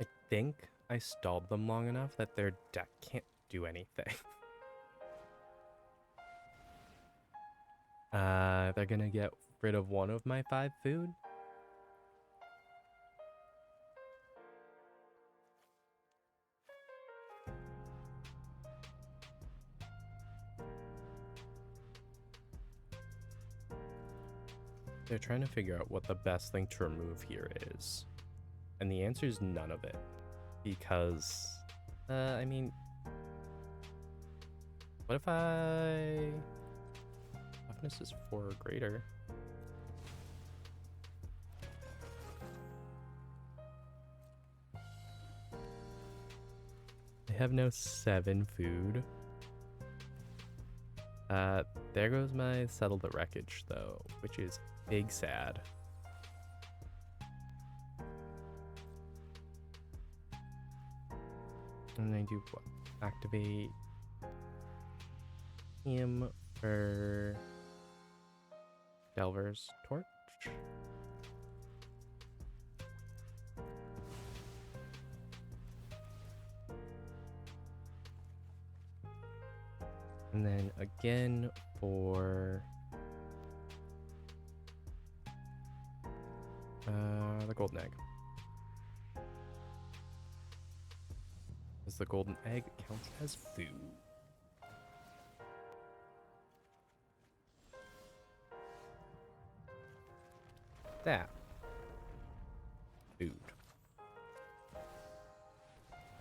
A: I think I stalled them long enough that their deck can't do anything. They're gonna get rid of one of my 5 food. They're trying to figure out what the best thing to remove here is. And the answer is none of it. Because, I mean, what if toughness is 4 or greater? I have no 7 food. There goes my Settle the Wreckage, though, which is big sad. And I do what? Activate him for Delver's Torch. And then again for the golden egg. As the golden egg counts as food. That. Food.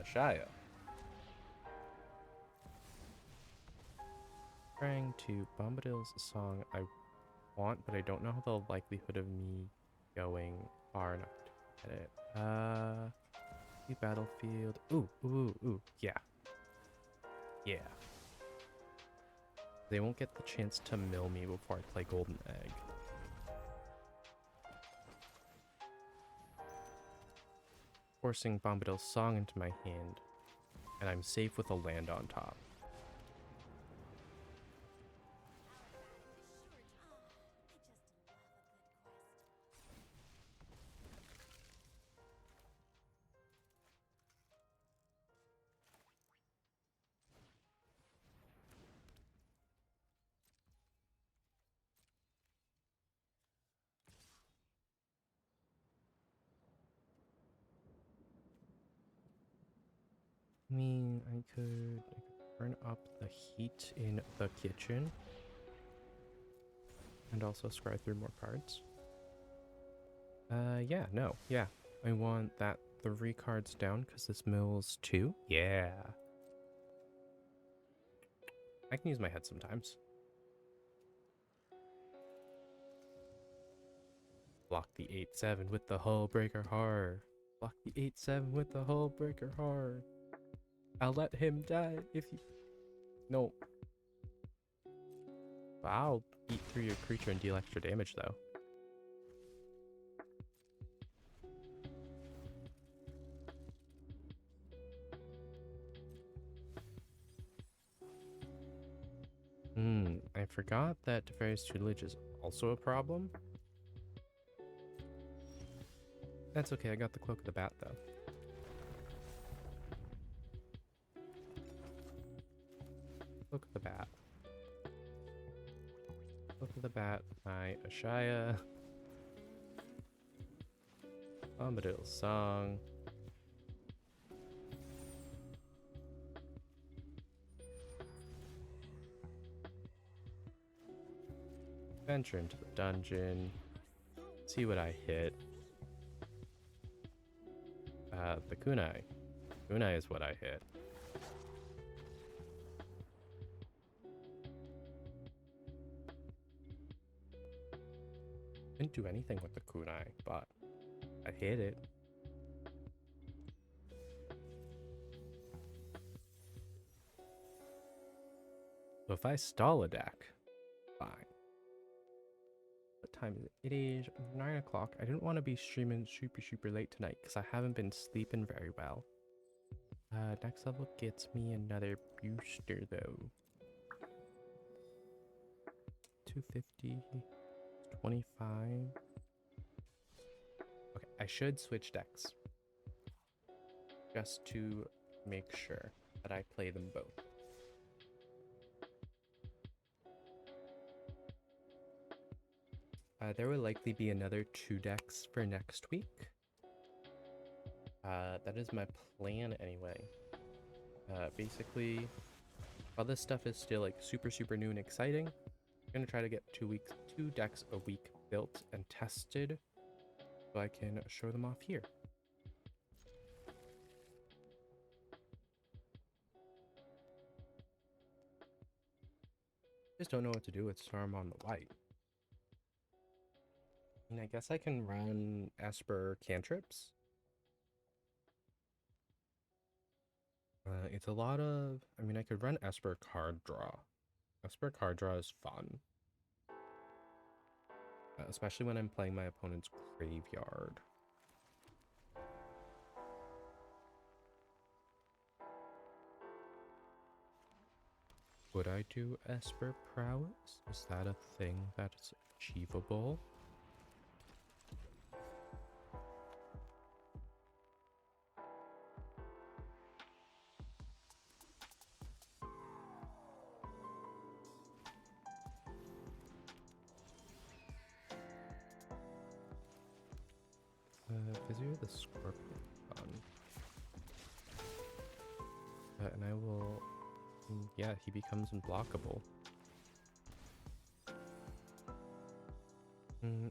A: Ashaya. Trying to Bombadil's a song I want, but I don't know the likelihood of me going far enough to get it. The battlefield. Ooh, yeah. Yeah. They won't get the chance to mill me before I play Golden Egg. Forcing Bombadil's song into my hand, and I'm safe with a land on top. I mean, I could turn up the heat in the kitchen and also scry through more cards. Yeah. I want that 3 cards down because this mills 2. Yeah. I can use my head sometimes. Block the 8/7 with the Hull Breaker hard. Block the 8/7 with the Hull Breaker hard. I'll let him die if you... No. I'll eat through your creature and deal extra damage, though. I forgot that Teferi's tutelage is also a problem. That's okay, I got the Cloak of the Bat, though. Cloak of the Bat. Cloak of the Bat by Ashaya. Bombadil Song. Venture into the dungeon. See what I hit. The kunai. Kunai is what I hit. Didn't do anything with the kunai, but I hit it. So if I stall a deck, fine. What time is it? It is 9 o'clock. I didn't want to be streaming super late tonight because I haven't been sleeping very well. Next level gets me another booster though. 250, 25. Okay, I should switch decks just to make sure that I play them both. There will likely be another 2 decks for next week. That is my plan anyway. Basically, while this stuff is still like super new and exciting, I'm gonna try to get 2 decks a week built and tested so I can show them off here. Just don't know what to do with Storm on the white. I mean, I guess I can run Esper cantrips. It's a lot of... I mean, I could run Esper card draw. Esper card draw is fun. Especially when I'm playing my opponent's graveyard. Would I do Esper prowess? Is that a thing that's achievable? Vizier the Scorpion. Fun. And I will... yeah, he becomes unblockable.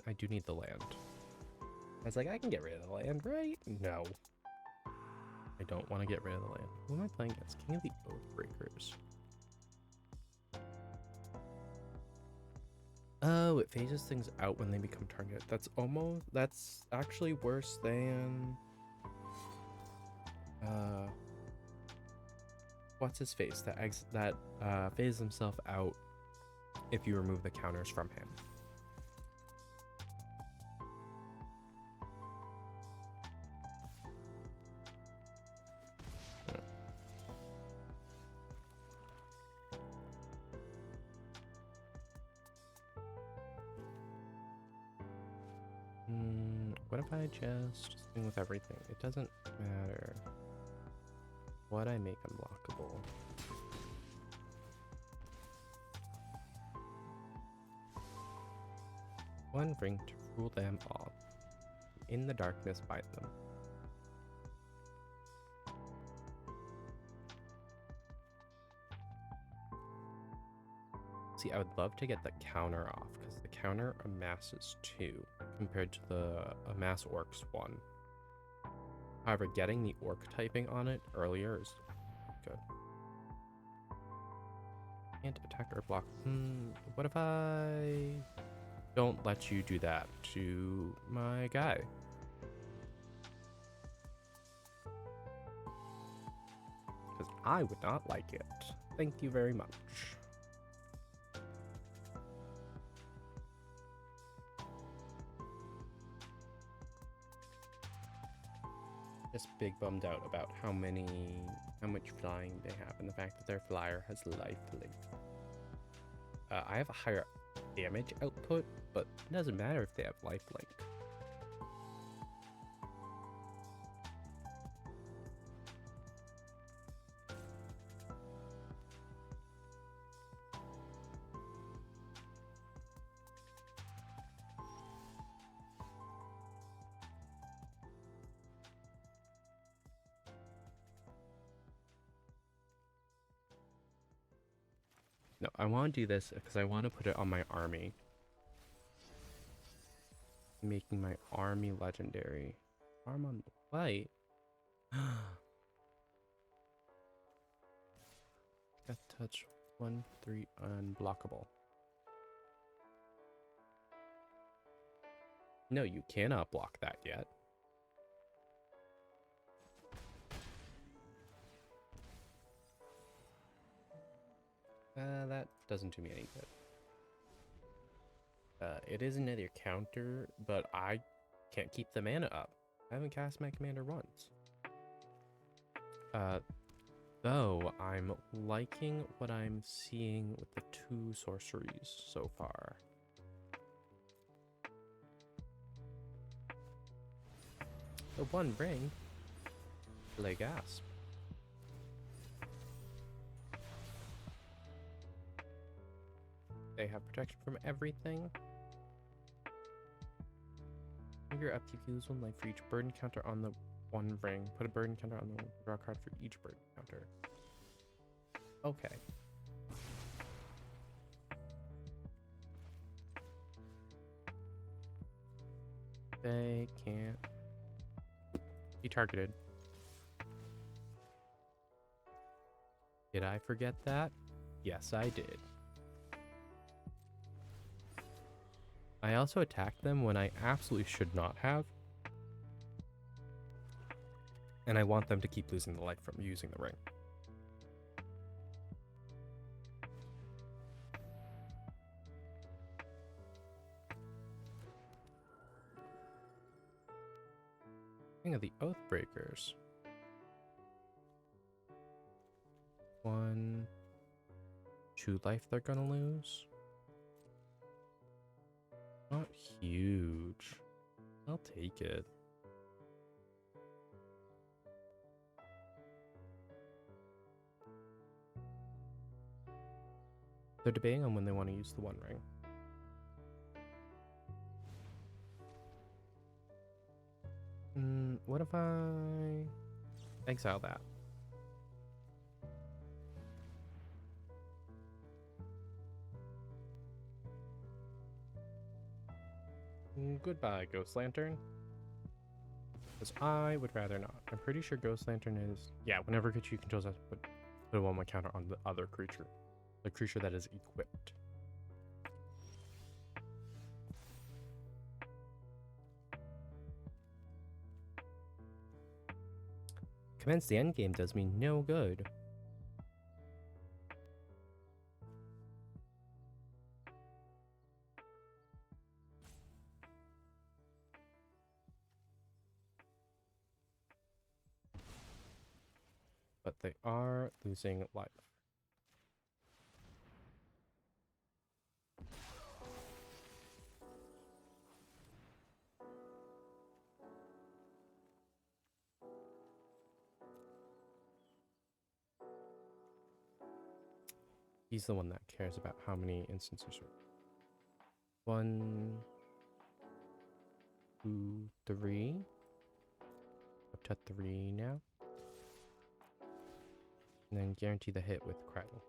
A: I do need the land. I was like, I can get rid of the land, right? No. I don't want to get rid of the land. Who am I playing against? King of the Oathbreakers. Oh, it phases things out when they become target. That's actually worse than... what's his face? That phases himself out if you remove the counters from him. What if I just thing with everything? It doesn't matter what I make unlockable. One ring to rule them all. In the darkness bind them. See, I would love to get the counter off, because the counter amasses 2 compared to the amass orcs 1. However, getting the orc typing on it earlier is good. Can't attack or block. What if I don't let you do that to my guy? Because I would not like it. Thank you very much. Just big bummed out about how much flying they have, and the fact that their flyer has lifelink. I have a higher damage output, but it doesn't matter if they have lifelink. No, I want to do this because I want to put it on my army. Making my army legendary. Arm on the white. Got touch 1/3 unblockable. No, you cannot block that yet. That doesn't do me any good. It is another counter, but I can't keep the mana up. I haven't cast my commander once. Though I'm liking what I'm seeing with the 2 sorceries so far. The 1 ring, le gasp. They have protection from everything. Your upkeep, you lose 1 life for each burden counter on the 1 ring. Put a burden counter on the draw card for each burden counter. Okay. They can't be targeted. Did I forget that? Yes, I did. I also attacked them when I absolutely should not have. And I want them to keep losing the life from using the ring. King of the Oathbreakers. 1, 2 life they're gonna lose. Not huge. I'll take it. They're debating on when they want to use the 1 ring. What if I exile that? Goodbye, Ghost Lantern. Because I would rather not. I'm pretty sure Ghost Lantern is... Yeah, whenever you controls has to put a 1/1 counter on the other creature. The creature that is equipped. Commence the endgame does me no good. But they are losing life. He's the one that cares about how many instances. 1, 2, 3. Up to 3 now. And then guarantee the hit with Craggle.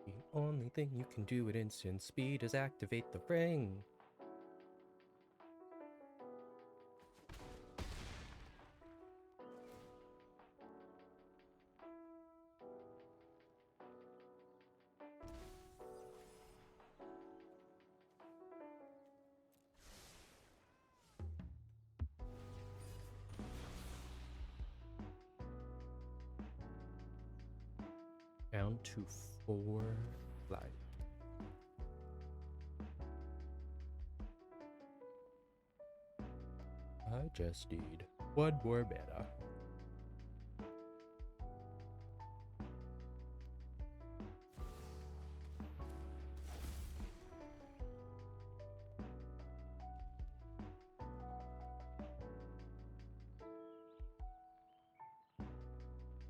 A: The only thing you can do at instant speed is activate the ring. Down to 4 life. I just need 1 more mana.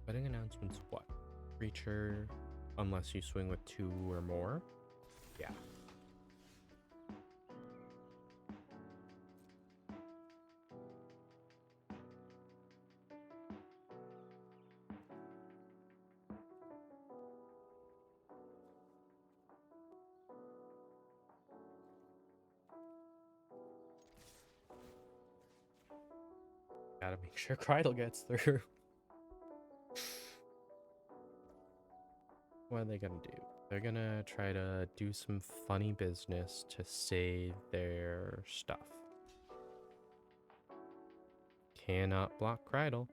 A: Wedding announcements, what? Creature, unless you swing with 2 or more? Yeah. Gotta make sure Kreidel gets through. What are they gonna do? They're gonna try to do some funny business to save their stuff. Cannot block Kreidel.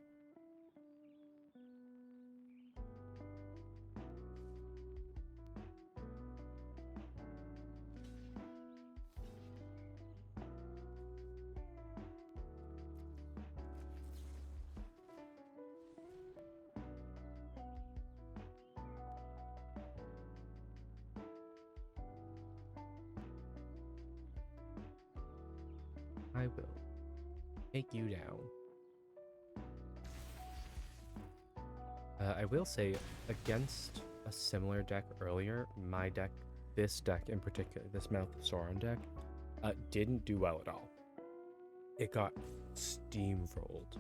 A: I will take you down. I will say, against a similar deck earlier, my deck, this deck in particular, this Mouth of Sauron deck, didn't do well at all. It got steamrolled.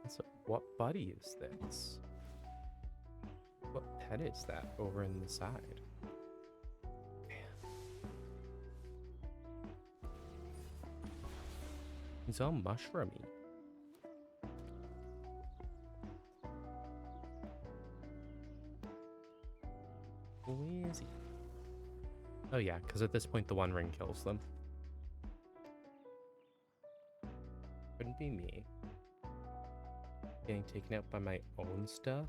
A: So, what buddy is this? What pet is that over in the side? He's all mushroomy. Who is he? Oh yeah, because at this point the One Ring kills them. Couldn't be me. Getting taken out by my own stuff?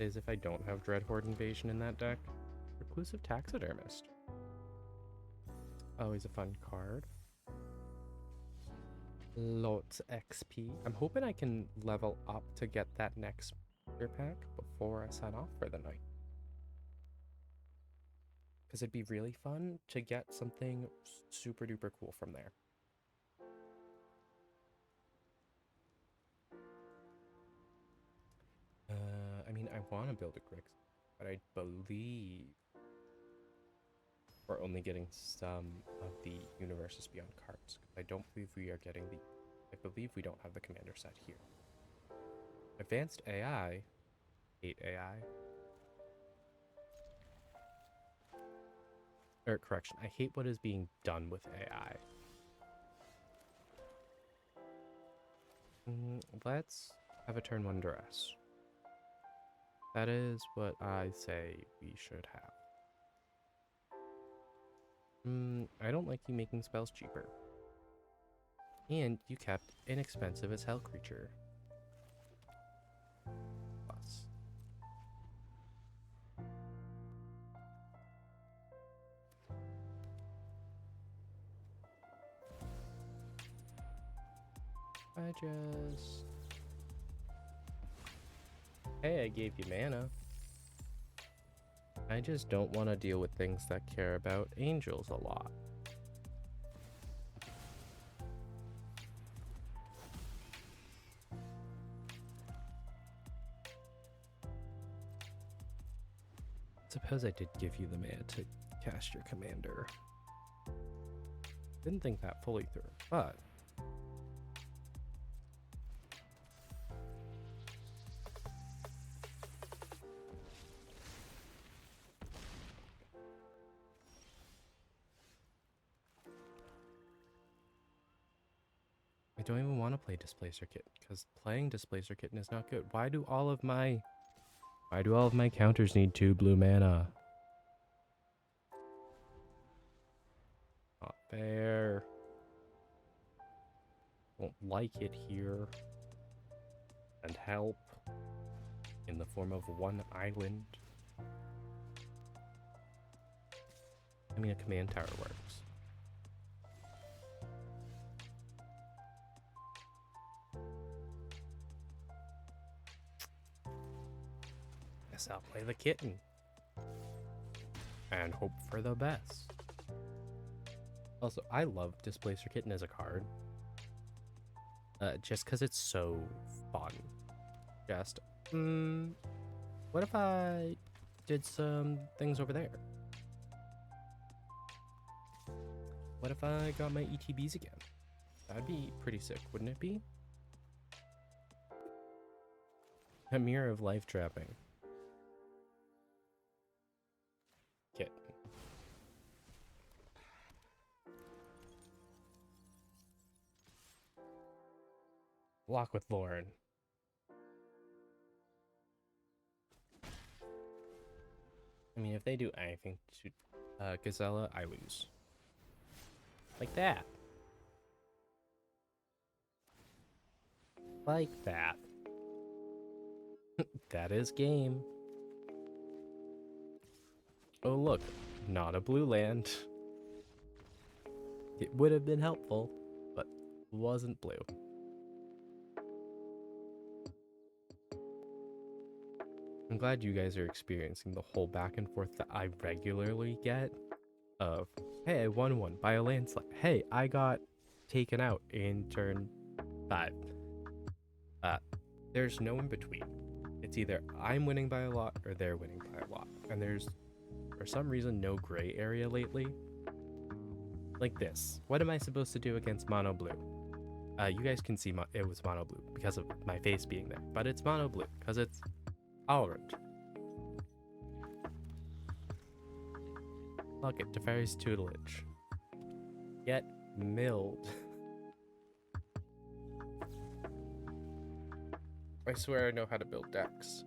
A: As if I don't have Dreadhorde Invasion in that deck. Reclusive Taxidermist. Always a fun card. Lots XP. I'm hoping I can level up to get that next pack before I sign off for the night. Because it'd be really fun to get something super duper cool from there. I mean, I want to build a Grix, but I believe we're only getting some of the Universes Beyond cards. I don't believe we are getting the... I believe we don't have the commander set here. Advanced AI. Hate AI. Or correction, I hate what is being done with AI. Let's have a turn 1 duress. That is what I say we should have. I don't like you making spells cheaper. And you kept inexpensive as hell creature. Plus. I just... Hey, I gave you mana. I just don't want to deal with things that care about angels a lot. Suppose I did give you the mana to cast your commander. Didn't think that fully through, but... I don't even want to play Displacer Kitten, because playing Displacer Kitten is not good. Why do all of my counters need 2 blue mana? Not fair. Won't like it here. And help. In the form of 1 island. I mean, a command tower works. Guess I'll play the kitten. and hope for the best. Also, I love Displacer Kitten as a card. Just because it's so fun. Just, what if I did some things over there? What if I got my ETBs again? That'd be pretty sick, wouldn't it be? A mirror of life trapping. Kit. Lock with Lauren. I mean, if they do anything to Gazella, I lose. Like that. Like that. That is game. Oh look, not a blue land. It would have been helpful, but wasn't blue. I'm glad you guys are experiencing the whole back and forth that I regularly get of, hey, I won one by a landslide. Hey, I got taken out in turn 5. There's no in between. It's either I'm winning by a lot or they're winning by a lot. And there's, for some reason, no gray area lately. Like this. What am I supposed to do against mono blue? You guys can see it was mono blue because of my face being there. But it's mono blue because it's orange. Look at Teferi's tutelage. Get milled. I swear I know how to build decks.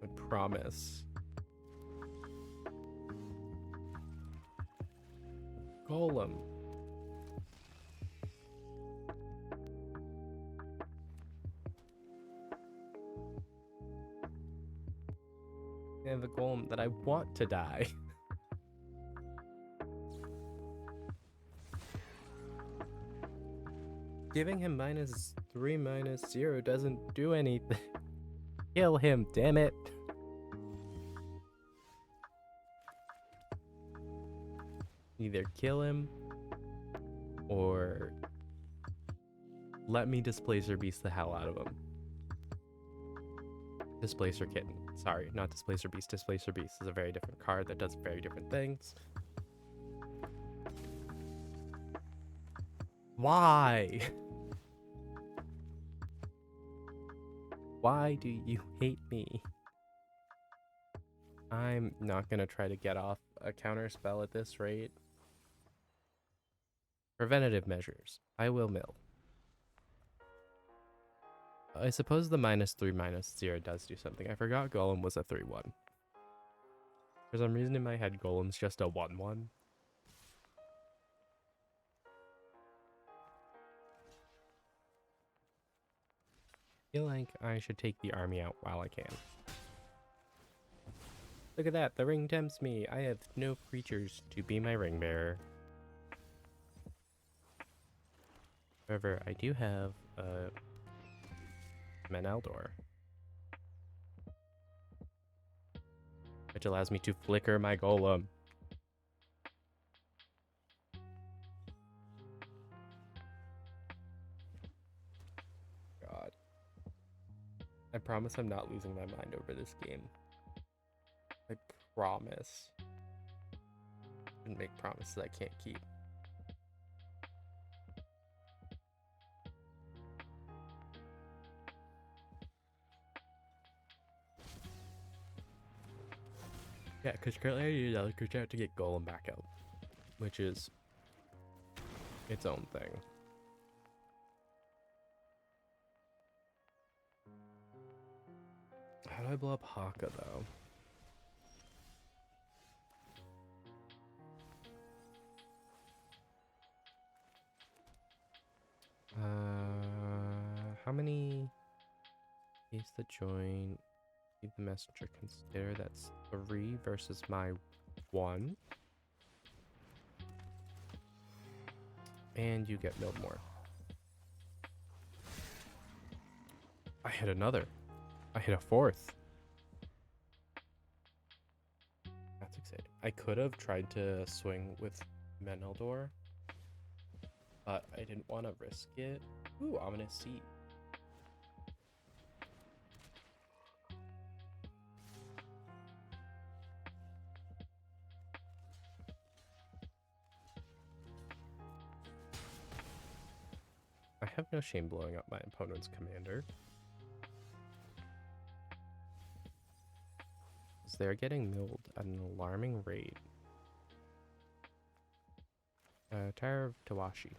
A: I promise. Golem. And the golem that I want to die. Giving him -3, -0 doesn't do anything. Kill him, damn it. Either kill him or let me Displacer Beast the hell out of him. Displacer Kitten. Sorry, not Displacer Beast. Displacer Beast is a very different card that does very different things. Why? Why do you hate me? I'm not gonna try to get off a counter spell at this rate. Preventative measures. I will mill. I suppose the -3, -0 does do something. I forgot Golem was a 3/1. For some reason in my head, Golem's just a 1/1. Feel like I should take the army out while I can. Look at that, the ring tempts me. I have no creatures to be my ring bearer. However, I do have a Meneldor, which allows me to flicker my golem. God. I promise I'm not losing my mind over this game. I promise. I shouldn't make promises I can't keep. Yeah, because currently I need another creature to get Golem back out, which is its own thing. How do I blow up Haka, though? How many? Case the joint. Leave the messenger. Consider that's 3 versus my 1. And you get milled more. I hit another. I hit a 4th. That's exciting. I could have tried to swing with Meneldor, but I didn't want to risk it. Ooh, ominous seat. I have no shame blowing up my opponent's commander, because they're getting milled at an alarming rate. Tower of Tawashi.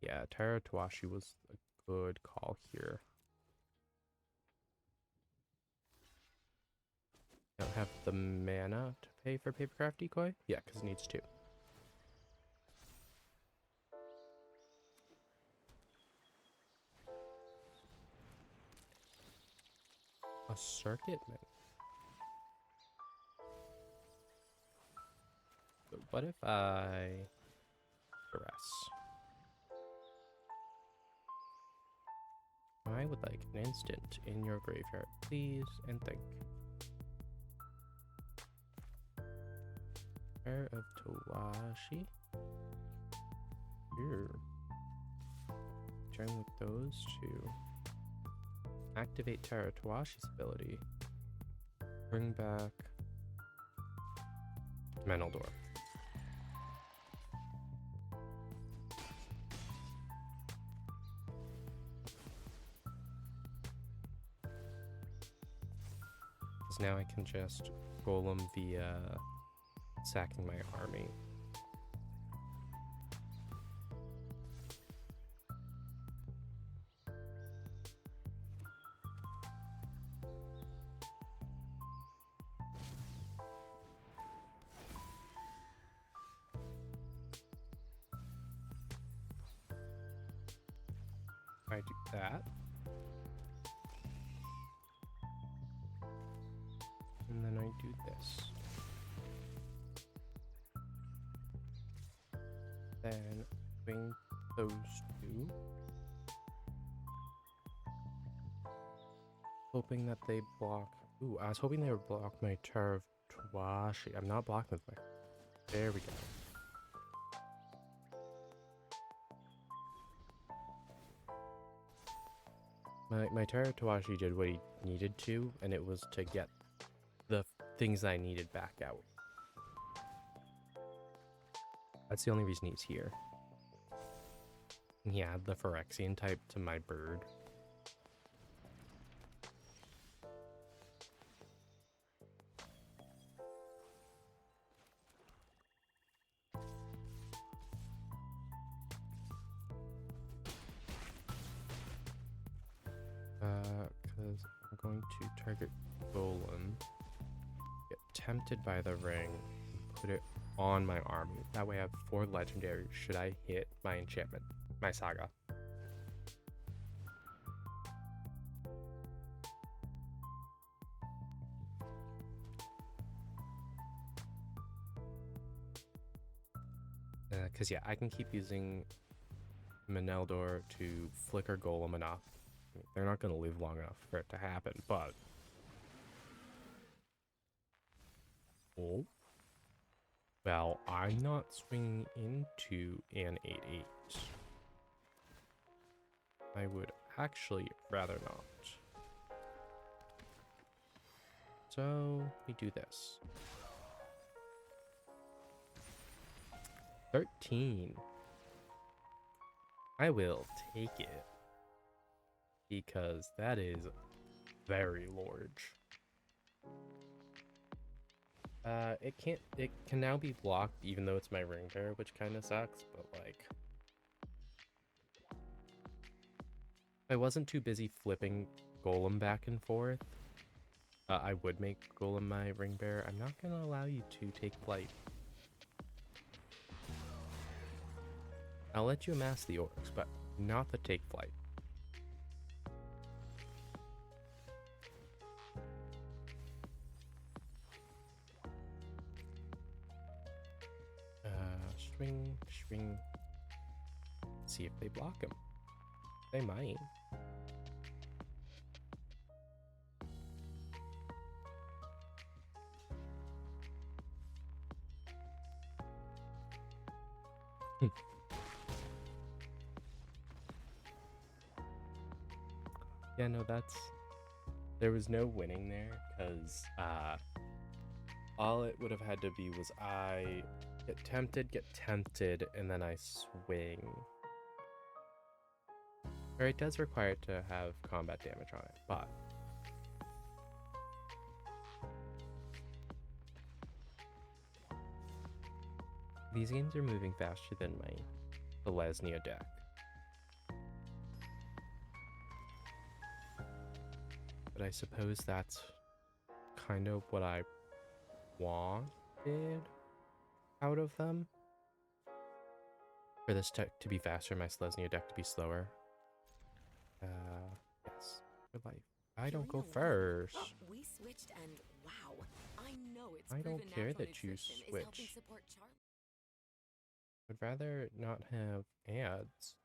A: Yeah, Tower of Tawashi was a good call here. Don't have the mana to pay for Papercraft Decoy? Yeah, because it needs 2. A circuit man. So what if I caress? I would like an instant in your graveyard, please, and think. Pair of Tawashi. Here. Turn with those 2. Activate Terra Tawashi's ability. Bring back Meneldor. Because now I can just golem via sacking my army. I do that. And then I do this. Then bring those 2. Hoping that they block. Ooh, I was hoping they would block my Tower of Tawashi. I'm not blocking with my. There we go. My Tower of Tawashi did what he needed to, and it was to get the things I needed back out. That's the only reason he's here. And he added the Phyrexian type to my bird. Because I'm going to target Golem, get tempted by the ring, and put it on my army. That way I have 4 legendaries should I hit my enchantment, my saga. Because yeah, I can keep using Meneldor to flicker Golem enough. They're not going to live long enough for it to happen, but... Oh. Well, I'm not swinging into an 8/8. I would actually rather not. So, we do this. 13. I will take it. Because that is very large. It can now be blocked even though it's my ring bearer, which kind of sucks, but like, if I wasn't too busy flipping Golem back and forth, I would make Golem my ring bearer. I'm not gonna allow you to take flight. I'll let you amass the orcs, but not the take flight. Swing, swing. See if they block him. They might. Yeah, no, there was no winning there because all it would have had to be was I get tempted, and then I swing. Or it does require it to have combat damage on it, but these games are moving faster than my Selesnya deck. But I suppose that's kind of what I wanted out of them. For this deck to be faster, my Selesnya deck to be slower. Yes, for life. I don't go first.
B: We switched and wow, I know it's
A: I don't
B: proven
A: care
B: natural
A: that you
B: nutrition is helping
A: switch.
B: support Charlie.
A: I'd rather not have ads.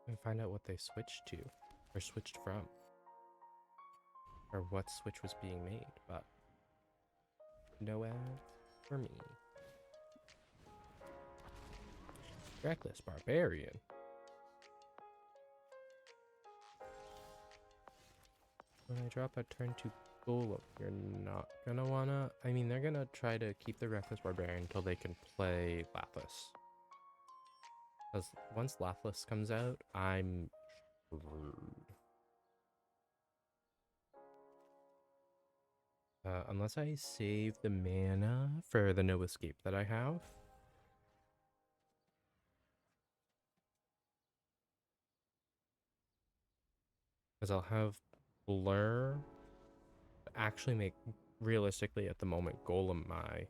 A: And find out what they switched to, or switched from, or what switch was being made, but no ads for me. Reckless Barbarian. When I drop a turn to Golem, you're not gonna wanna... I mean, they're gonna try to keep the Reckless Barbarian until they can play Lapis. Because once Lapis comes out, I'm screwed. Unless I save the mana for the no escape that I have. Because I'll have Blur actually make, realistically at the moment, Golem my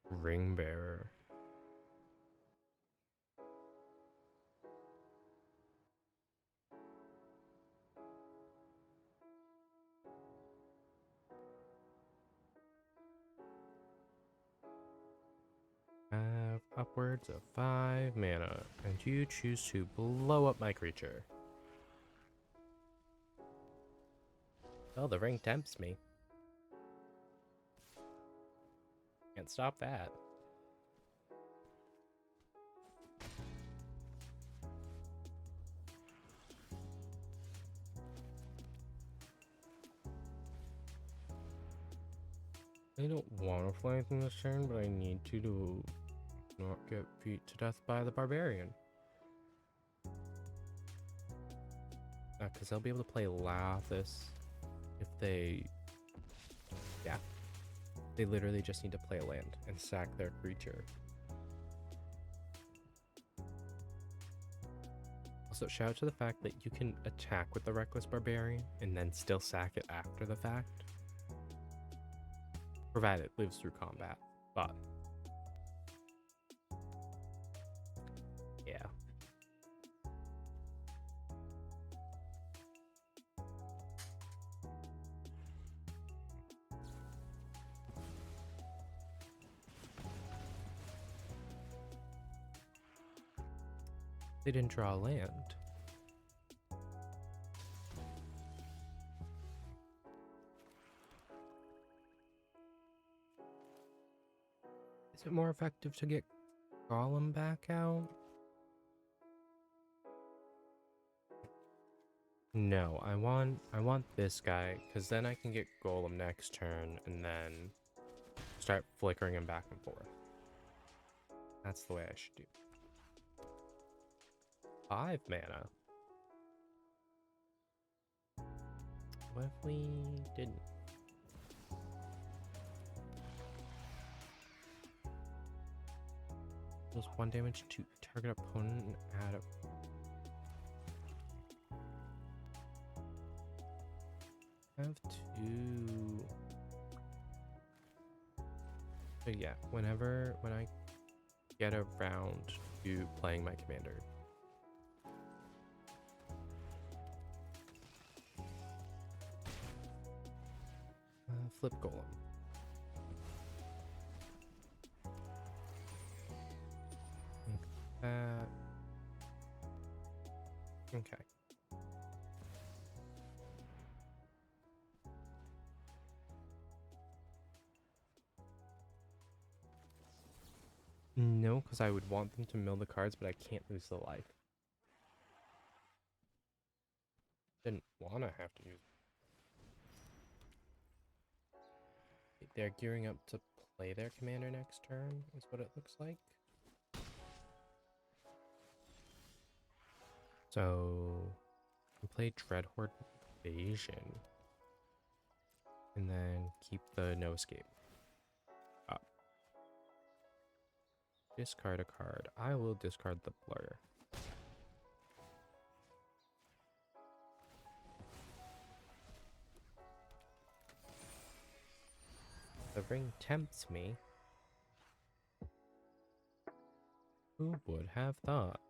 A: Ring Bearer. Have upwards of 5 mana, and you choose to blow up my creature. Well, the ring tempts me. Can't stop that. I don't want to fly anything this turn, but I need to not get beat to death by the barbarian. Because they'll be able to play Lathis if they... Yeah. They literally just need to play a land and sack their creature. Also, shout out to the fact that you can attack with the Reckless Barbarian and then still sack it after the fact. Provided it lives through combat. But yeah. They didn't draw a land. Is it more effective to get Golem back out? No, I want this guy, because then I can get Golem next turn and then start flickering him back and forth. That's the way I should do. 5 mana. What if we didn't? Deals 1 damage to target opponent and add a... I have 2... So yeah, when I get around to playing my commander. Flip Golem. Okay. No, because I would want them to mill the cards, but I can't lose the life. Didn't want to have to use. They're gearing up to play their commander next turn, is what it looks like. So, we play Dreadhorde Invasion. And then keep the no escape up. Discard a card. I will discard the blur. The ring tempts me. Who would have thought?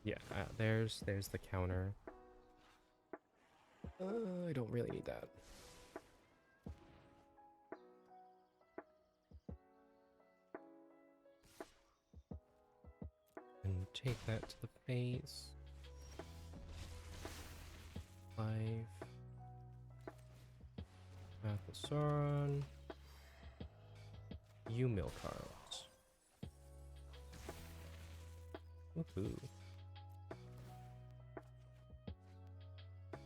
A: Yeah, there's the counter. I don't really need that. And take that to the face. 5. Sauron. You mill cards. Woohoo.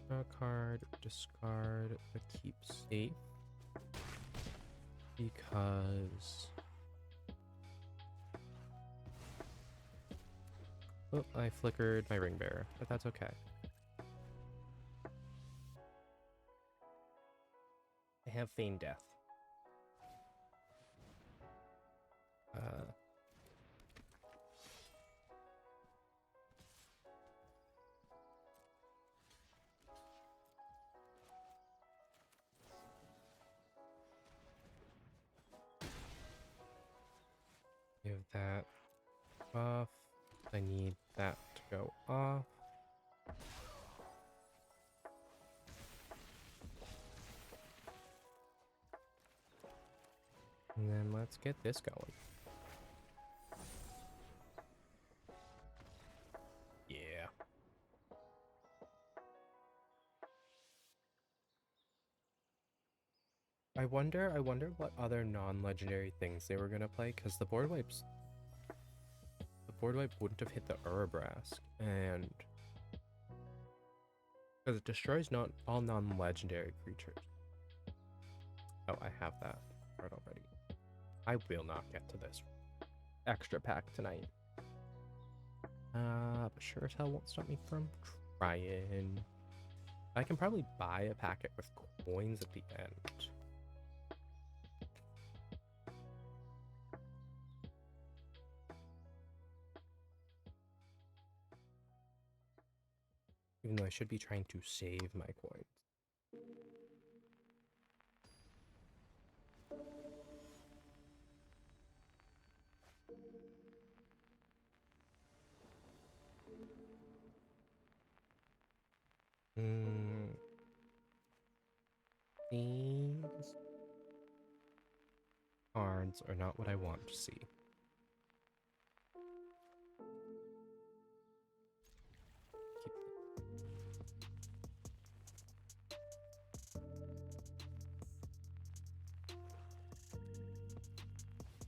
A: Draw a card, discard, but keep safe. Because... oh, I flickered my ring bearer, but that's okay. I have feigned death. Give that buff. I need that to go off. And then let's get this going. Yeah. I wonder what other non-legendary things they were gonna play, because the board wipe wouldn't have hit the Urabrask, and because it destroys not all non-legendary creatures. Oh, I have that card already. I will not get to this extra pack tonight. But sure as hell won't stop me from trying. I can probably buy a packet with coins at the end. Even though I should be trying to save my coins. These cards are not what I want to see.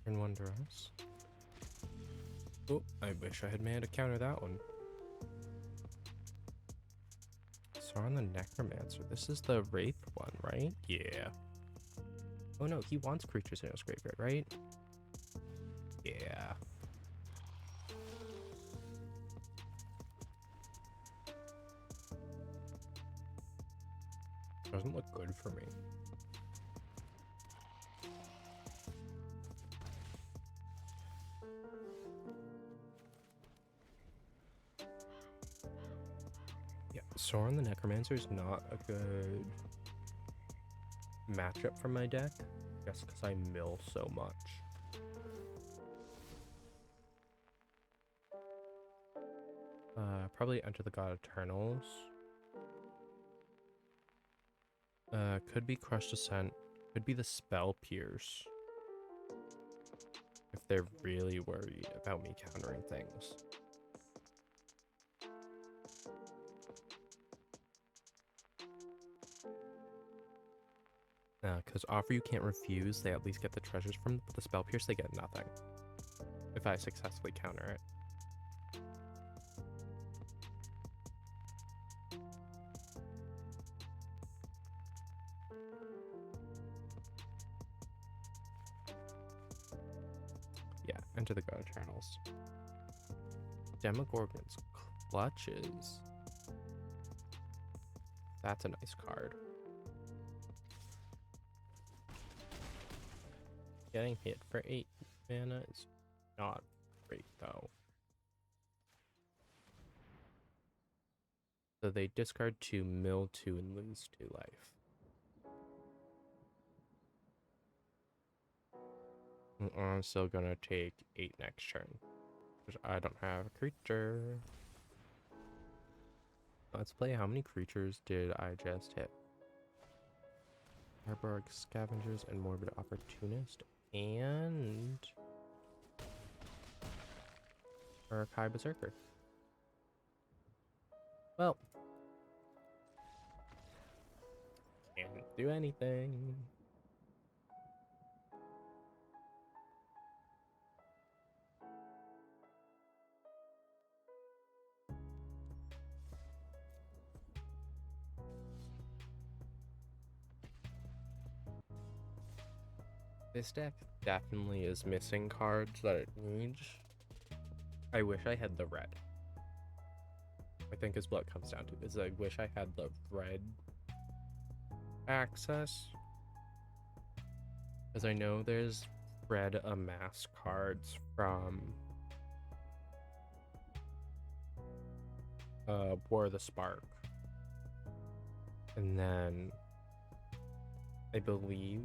A: Turn 1 dress. Oh, I wish I had managed to counter that one. Sauron the Necromancer. This is the Wraith one, right? Yeah. Oh no, he wants creatures in his graveyard, right? Yeah. Doesn't look good for me. Yeah, Sauron the Necromancer is not a good matchup for my deck, just because I mill so much. Probably Enter the God Eternals. Could be Crushed Descent. Could be the Spell Pierce. If they're really worried about me countering things. Because offer you can't refuse, they at least get the treasures from the spell pierce, they get nothing. If I successfully counter it. Yeah, enter the go channels. Demogorgon's Clutches. That's a nice card. Getting hit for 8 mana is not great though. So they discard 2, mill 2, and lose 2 life. I'm still gonna take 8 next turn. Because I don't have a creature. Let's play. How many creatures did I just hit? Harborg Scavengers and Morbid Opportunist. And Urkai Berserker. Well, can't do anything. This deck definitely is missing cards that it needs. I wish I had the red. I think is what it comes down to. Is I wish I had the red access. Because I know there's red amass cards from War of the Spark. And then I believe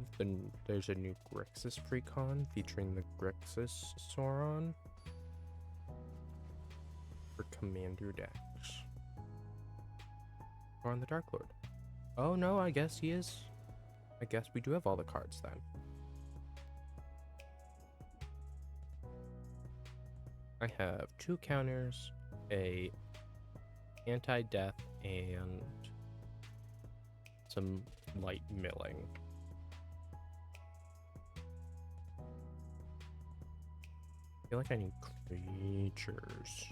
A: there's a new Grixis precon featuring the Grixis Sauron for Commander decks. Or on the Dark Lord. Oh no, I guess he is. I guess we do have all the cards then. I have 2 counters, a anti-death, and some light milling. I feel like I need creatures.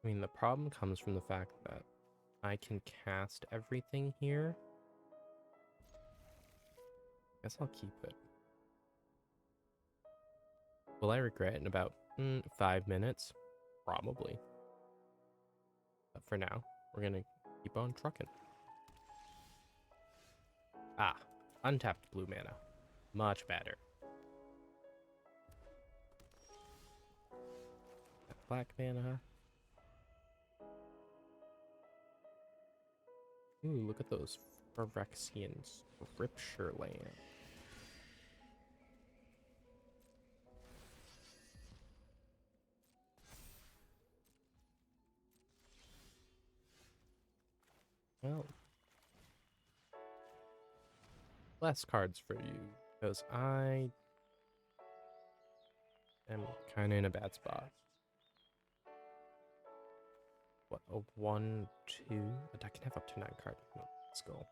A: I mean, the problem comes from the fact that I can cast everything here. Guess I'll keep it. Will I regret it in about 5 minutes? Probably. But for now, we're gonna keep on trucking. Ah, untapped blue mana. Much better. Black mana. Ooh, look at those Phyrexian Scripture land. Well, less cards for you, because I am kind of in a bad spot. What, a 1, 2? But I can have up to 9 cards. Let's go.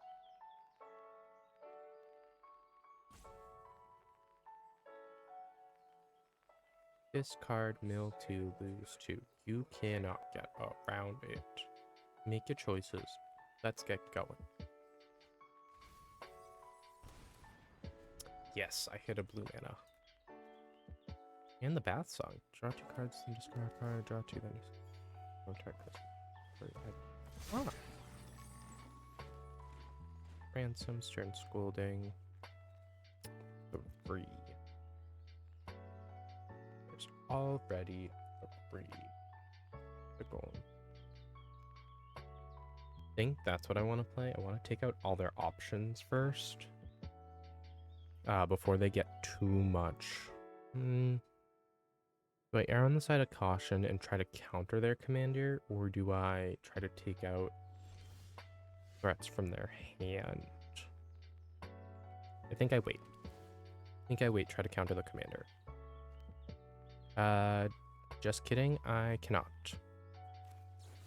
A: Discard, mill 2, lose 2. You cannot get around it. Make your choices. Let's get going. Yes, I hit a blue mana. And the Bath Song. Draw 2 cards, then discard a card. Draw 2, then Ah. Ransom, Stern Scolding. 3. There's already a 3. The goal. I think that's what I want to play. I want to take out all their options first. Before they get too much. Do I err on the side of caution and try to counter their commander, or do I try to take out threats from their hand? I think I wait. Try to counter the commander. Just kidding, I cannot.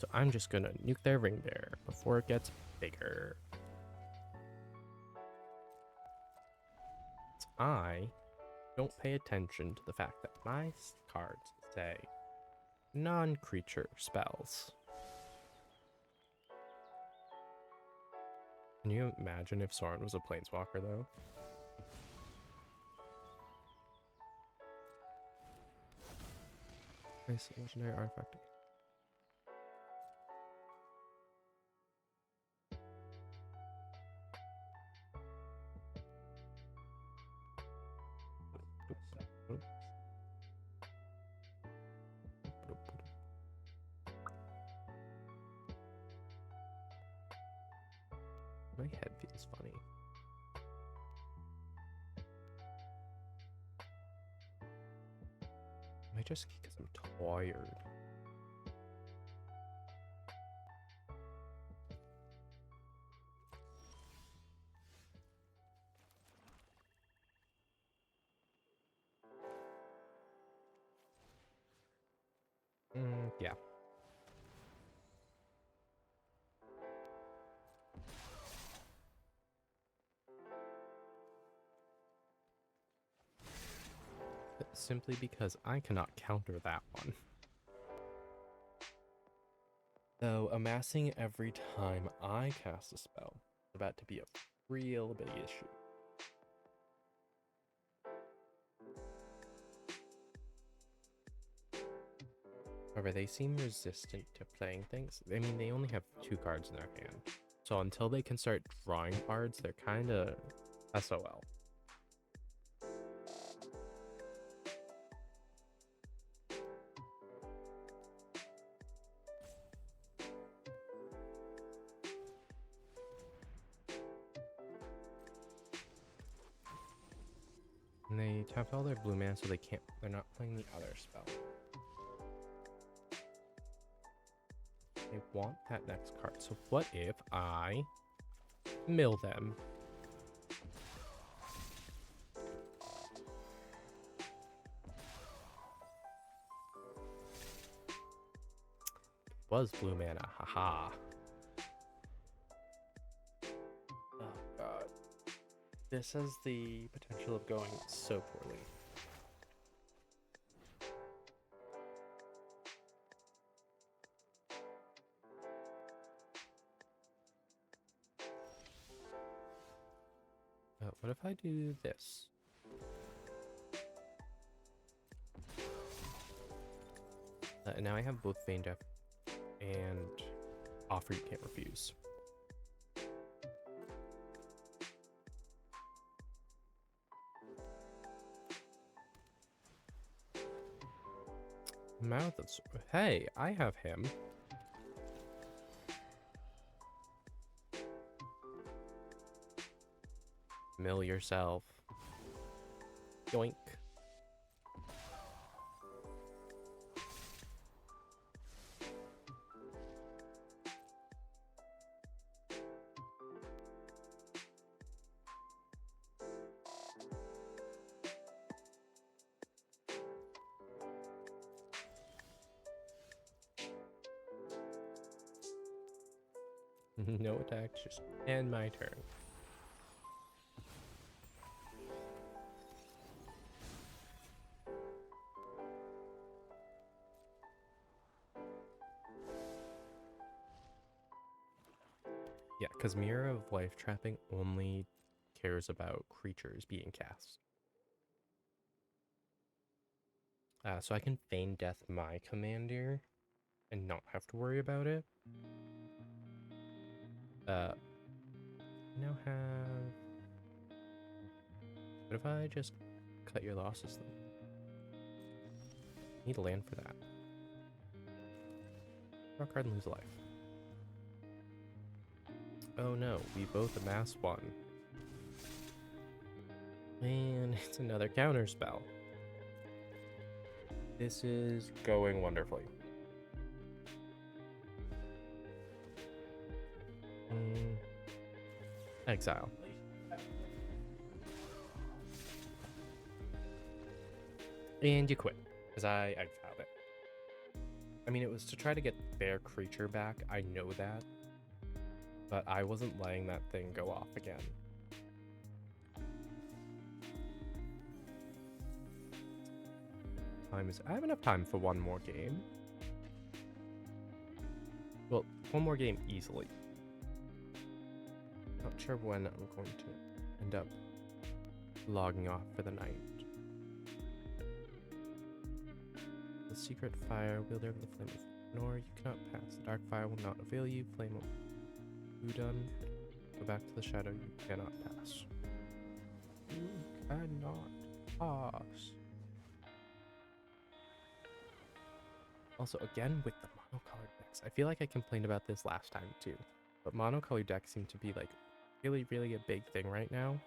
A: So I'm just gonna nuke their ring bear before it gets bigger. I don't pay attention to the fact that my cards say non-creature spells. Can you imagine if Soren was a planeswalker, though? Nice legendary artifact. My head feels funny. Might just because I'm tired. Yeah. Simply because I cannot counter that one. Though amassing every time I cast a spell is about to be a real big issue. However, they seem resistant to playing things. I mean, they only have 2 cards in their hand. So until they can start drawing cards, they're kind of SOL. And they tapped all their blue mana, so they're not playing the other spell. They want that next card. So what if I mill them? Was blue mana, haha. Oh god. This has the potential of going so poorly. What if I do this? And now I have both Vein Death and Offer You Can't Refuse. Mouth of... Hey, I have him. Mill yourself. Yoink. No attacks, just end my turn. Yeah, because Mirror of Life Trapping only cares about creatures being cast. So I can feign death my commander and not have to worry about it. I now have... What if I just cut your losses then? Need a land for that. Draw a card and lose a life. Oh no, we both amass 1. And it's another counter spell. This is going wonderfully. Exile. And you quit, because I exiled it. I mean, it was to try to get their creature back. I know that. But I wasn't letting that thing go off again. I have enough time for one more game. Well, one more game easily. Not sure when I'm going to end up logging off for the night. The secret fire wielder of the flame of Nor you cannot pass. The dark fire will not avail you. Flame of Udun. Go back to the shadow you cannot pass. You cannot pass. Also, again, with the monocolored decks, I feel like I complained about this last time too, but monocolored decks seem to be like really, really a big thing right now.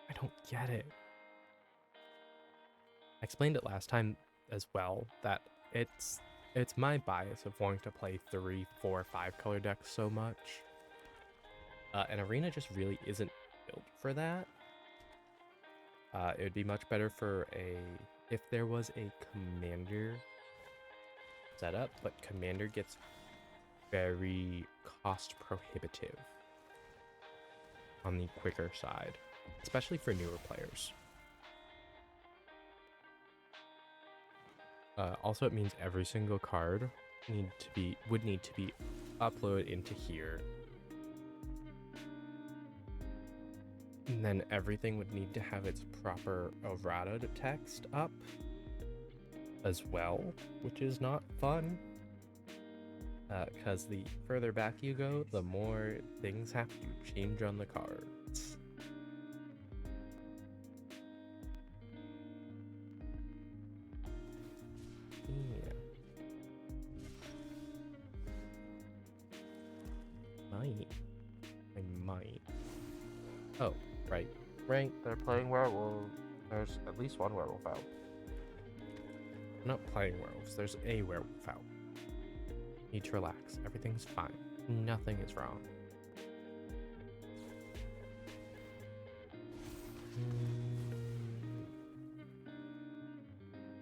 A: I don't get it. I explained it last time as well, that it's my bias of wanting to play 3, 4, 5 color decks so much. And Arena just really isn't built for that. It would be much better for if there was a commander setup, but commander gets very cost prohibitive on the quicker side, especially for newer players. Also, it means every single card would need to be uploaded into here, and then everything would need to have its proper errata text up as well, which is not fun. Because the further back you go, the more things have to change on the cards. Yeah. I might. Oh, right. Right, they're playing werewolves. There's at least one werewolf out. I'm not playing werewolves, there's a werewolf out. Need to relax. Everything's fine. Nothing is wrong.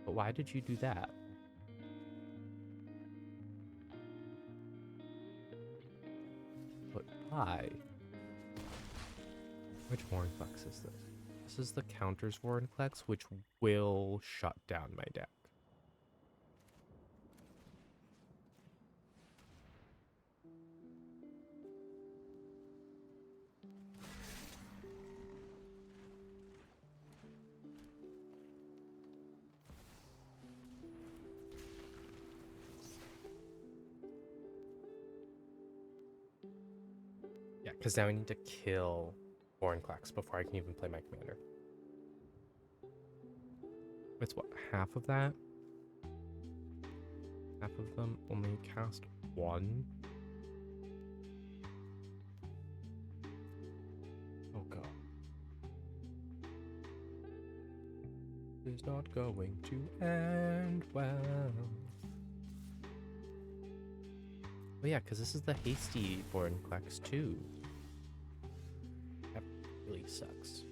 A: But why did you do that? But why? Which Vorinclex is this? This is the counters Vorinclex, which will shut down my deck. Yeah, because now I need to kill Vorinclex before I can even play my commander. It's what, half of that? Half of them only cast one? Oh god. It's not going to end well. Oh yeah, because this is the hasty Vorinclex too. That really sucks.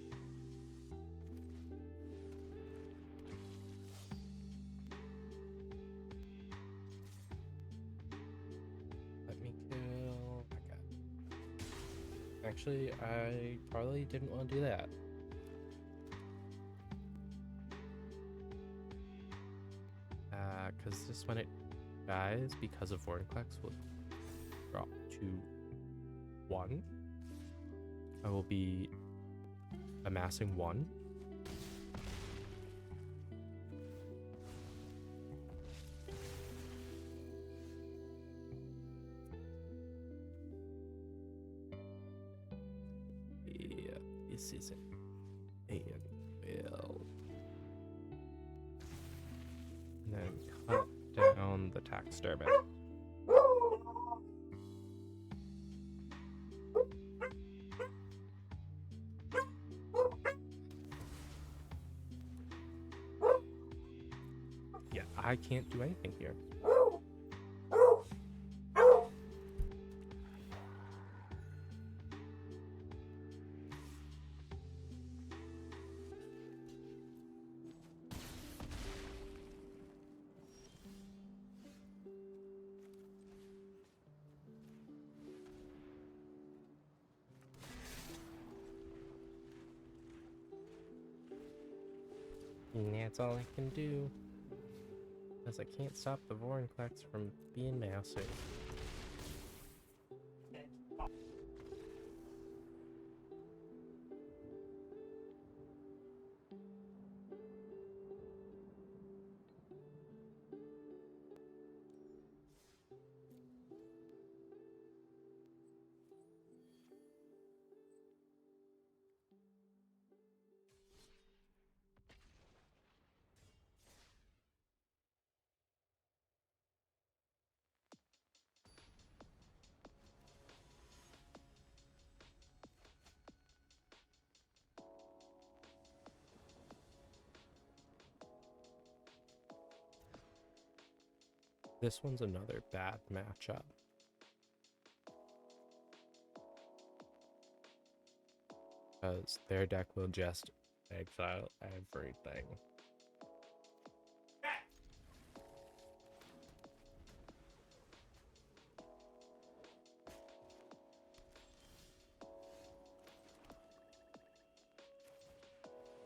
A: Let me kill that guy. Actually, I probably didn't want to do that. Because this, when it dies because of Vorinclex, will drop to 1. I will be amassing 1. Yeah, this isn't will. And then cut down the taxidermist. Yeah, I can't do anything here. And that's all I can do. Because I can't stop the Vorinclex from being massive. This one's another bad matchup. Because their deck will just exile everything.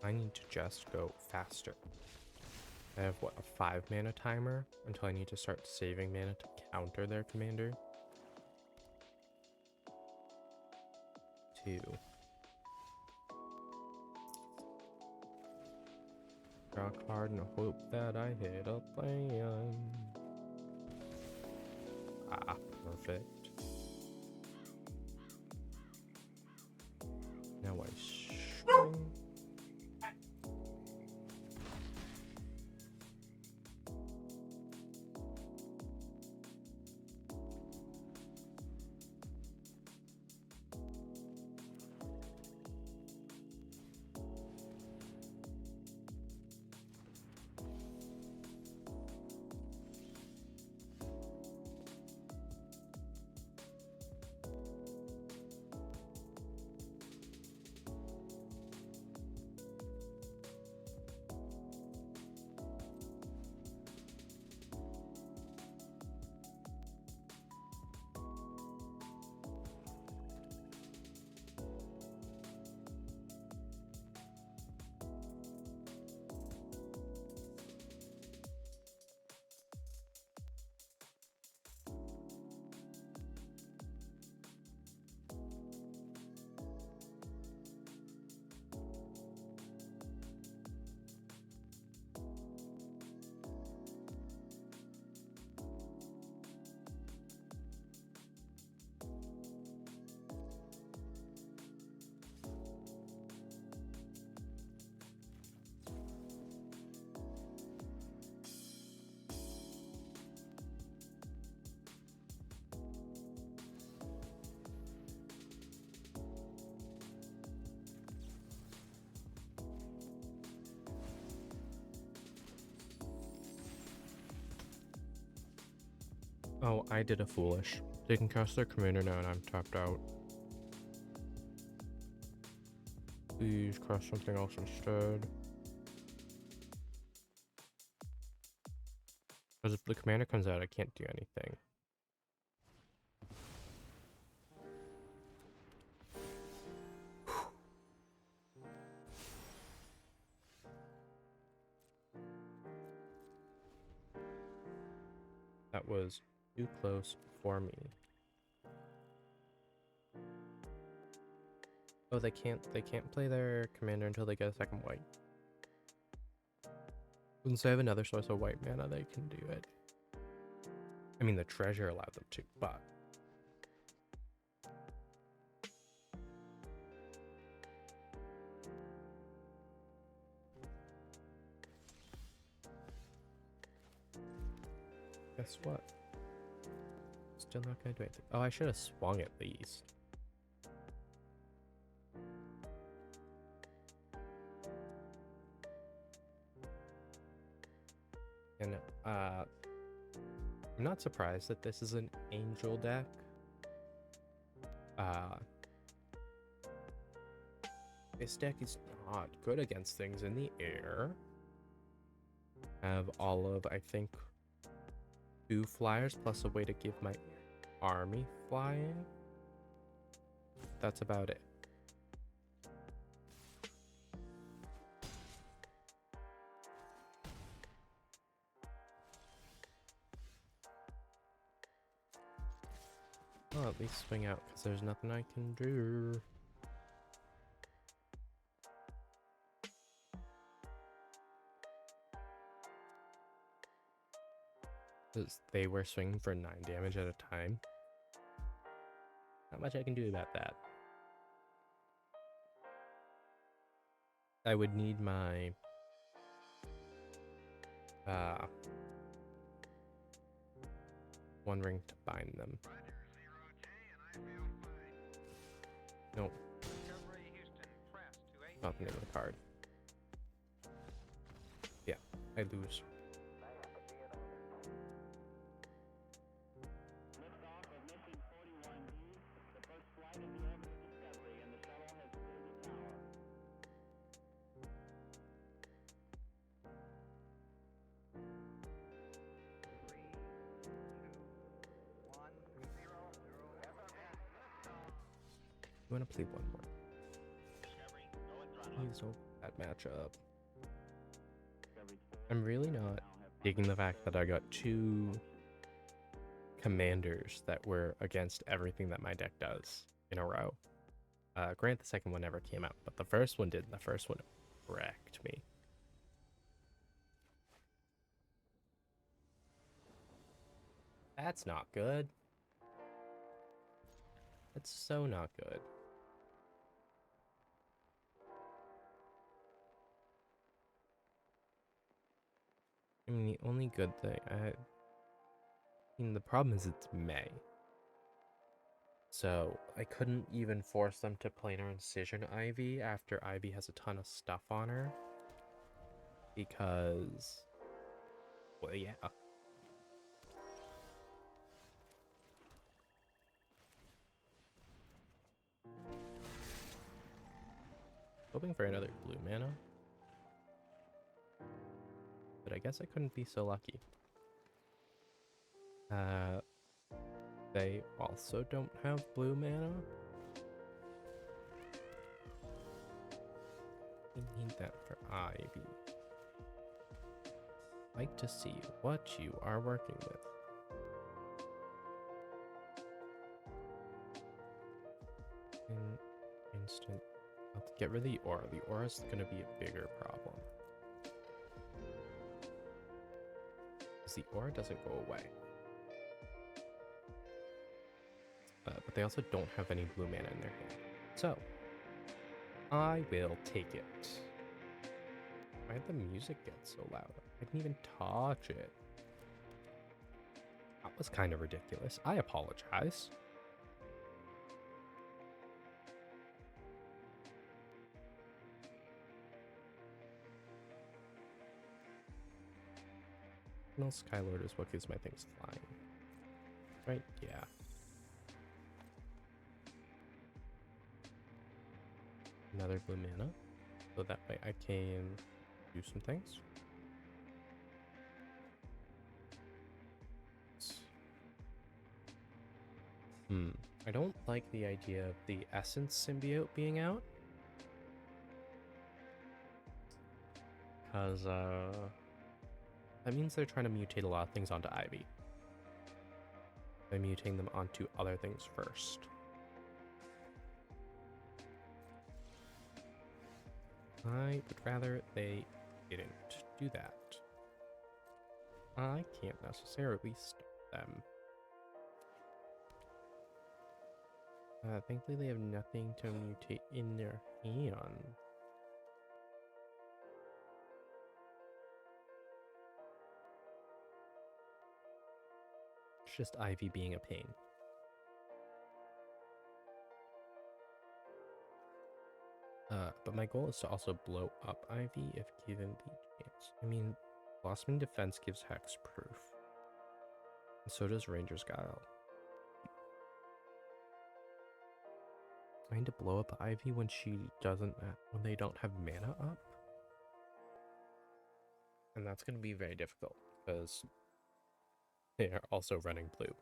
A: I need to just go faster. I have, what, a 5 mana timer until I need to start saving mana to counter their commander? 2. Draw a card and hope that I hit a plan. Ah, perfect. Now I shrink. Oh, I did a foolish. They can cast their commander now and I'm tapped out. Please cast something else instead. Because if the commander comes out, I can't do anything. That was too close for me. Oh, they can't play their commander until they get a second white. Since they have another source of white mana, they can do it. I mean, the treasure allowed them to, but guess what? Still not gonna do anything. Oh, I should have swung at least. And I'm not surprised that this is an angel deck. This deck is not good against things in the air. I have all of, I think, 2 flyers plus a way to give my army flying. That's about it. I'll at least swing out because there's nothing I can do. 'Cause they were swinging for 9 damage at a time. Not much I can do about that. I would need my one ring to bind them. Nope. Not the name of the card. Yeah, I lose. I'm gonna play one more. Please don't that matchup. I'm really not digging the fact that I got 2 commanders that were against everything that my deck does in a row. Grant the second one never came out, but the first one did. The first one wrecked me. That's not good. That's so not good. I mean, the only good thing the problem is it's May. So I couldn't even force them to planar incision Ivy after Ivy has a ton of stuff on her. Because, well, yeah. Hoping for another blue mana. But I guess I couldn't be so lucky. They also don't have blue mana. We need that for Ivy. Like to see what you are working with. Instant. I'll get rid of the aura. The aura is going to be a bigger problem. Because the aura doesn't go away. But they also don't have any blue mana in their hand. So, I will take it. Why did the music get so loud? I didn't even touch it. That was kind of ridiculous. I apologize. No, Skylord is what gives my things flying. Right? Yeah. Another blue mana. So that way I can do some things. I don't like the idea of the Essence symbiote being out. Because, that means they're trying to mutate a lot of things onto Ivy. By mutating them onto other things first. I would rather they didn't do that. I can't necessarily stop them. Thankfully they have nothing to mutate in their hand. It's just Ivy being a pain. But my goal is to also blow up Ivy if given the chance. I mean, Blossoming Defense gives hexproof. And so does Ranger's Guile. Trying to blow up Ivy when when they don't have mana up? And that's going to be very difficult, because they are also running blue.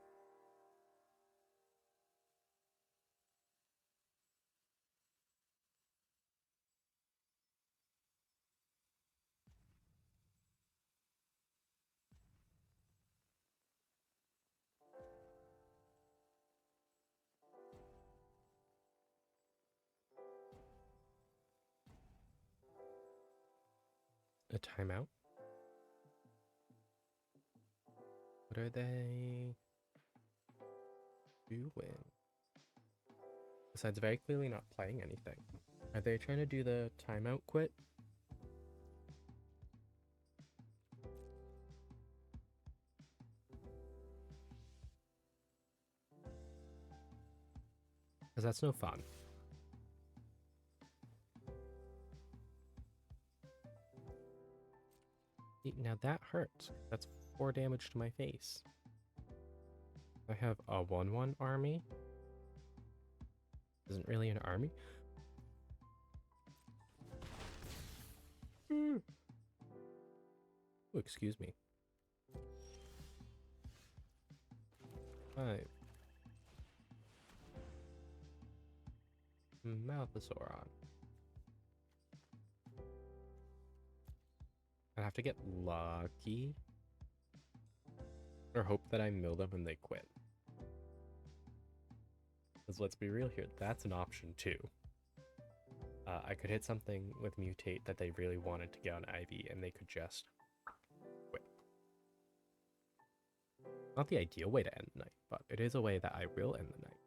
A: timeout. What are they doing? Besides very clearly not playing anything. Are they trying to do the timeout quit? Because that's no fun. Now that hurts. That's 4 damage to my face. I have a 1/1 army. Isn't really an army. Oh, excuse me. 5. Malthasauron. I have to get lucky. Or hope that I mill them and they quit. Because let's be real here, that's an option too. I could hit something with mutate that they really wanted to get on Ivy and they could just quit. Not the ideal way to end the night, but it is a way that I will end the night.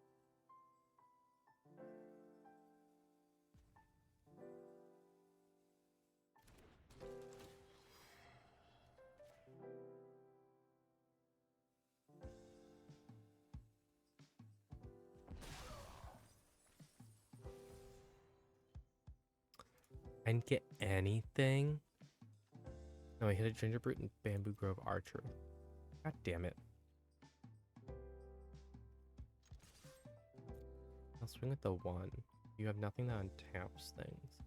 A: I didn't get anything. No, I hit a Gingerbrute and Bamboo Grove Archery. God damn it. I'll swing with the 1. You have nothing that untaps things.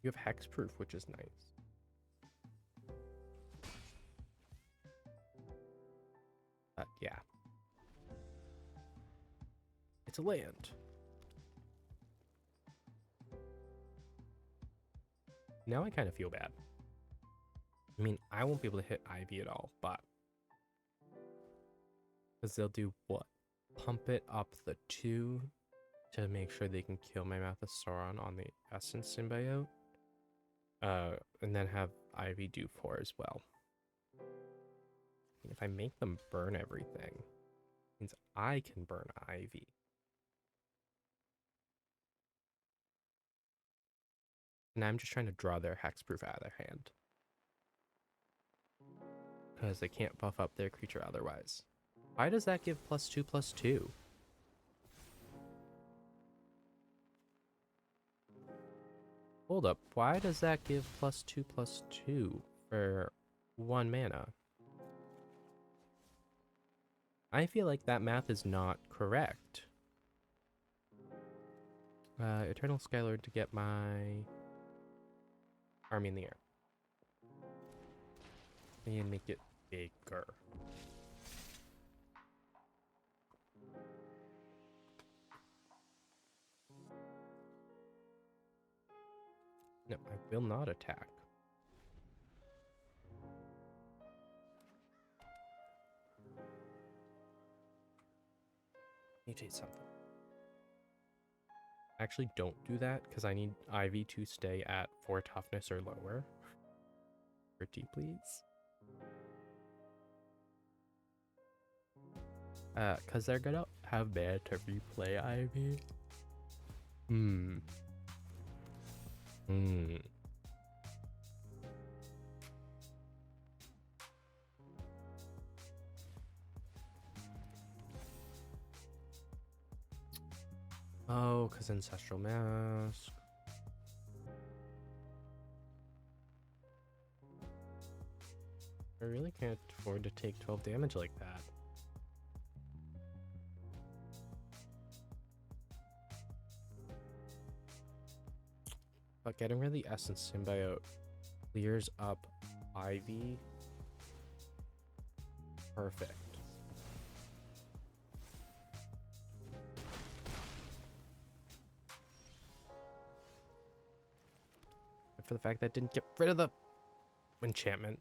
A: You have Hexproof, which is nice. But yeah. It's a land. Now I kind of feel bad. I mean, I won't be able to hit Ivy at all, but... Because they'll do what? Pump it up the 2 to make sure they can kill my Malthasauron on the Essence Symbiote. And then have Ivy do 4 as well. And if I make them burn everything, it means I can burn Ivy. And I'm just trying to draw their Hexproof out of their hand. Because they can't buff up their creature otherwise. Why does that give +2/+2? Hold up, why does that give +2/+2 for 1 mana? I feel like that math is not correct. Eternal Skylord to get my army in the air. And make it bigger. No, I will not attack. Mutate something. Actually, don't do that because I need Ivy to stay at 4 toughness or lower. Pretty please. Because they're gonna have bad to replay Ivy. Oh, because Ancestral Mask. I really can't afford to take 12 damage like that. But getting rid of the Essence Symbiote clears up Ivy. Perfect. But for the fact that it didn't get rid of the enchantment.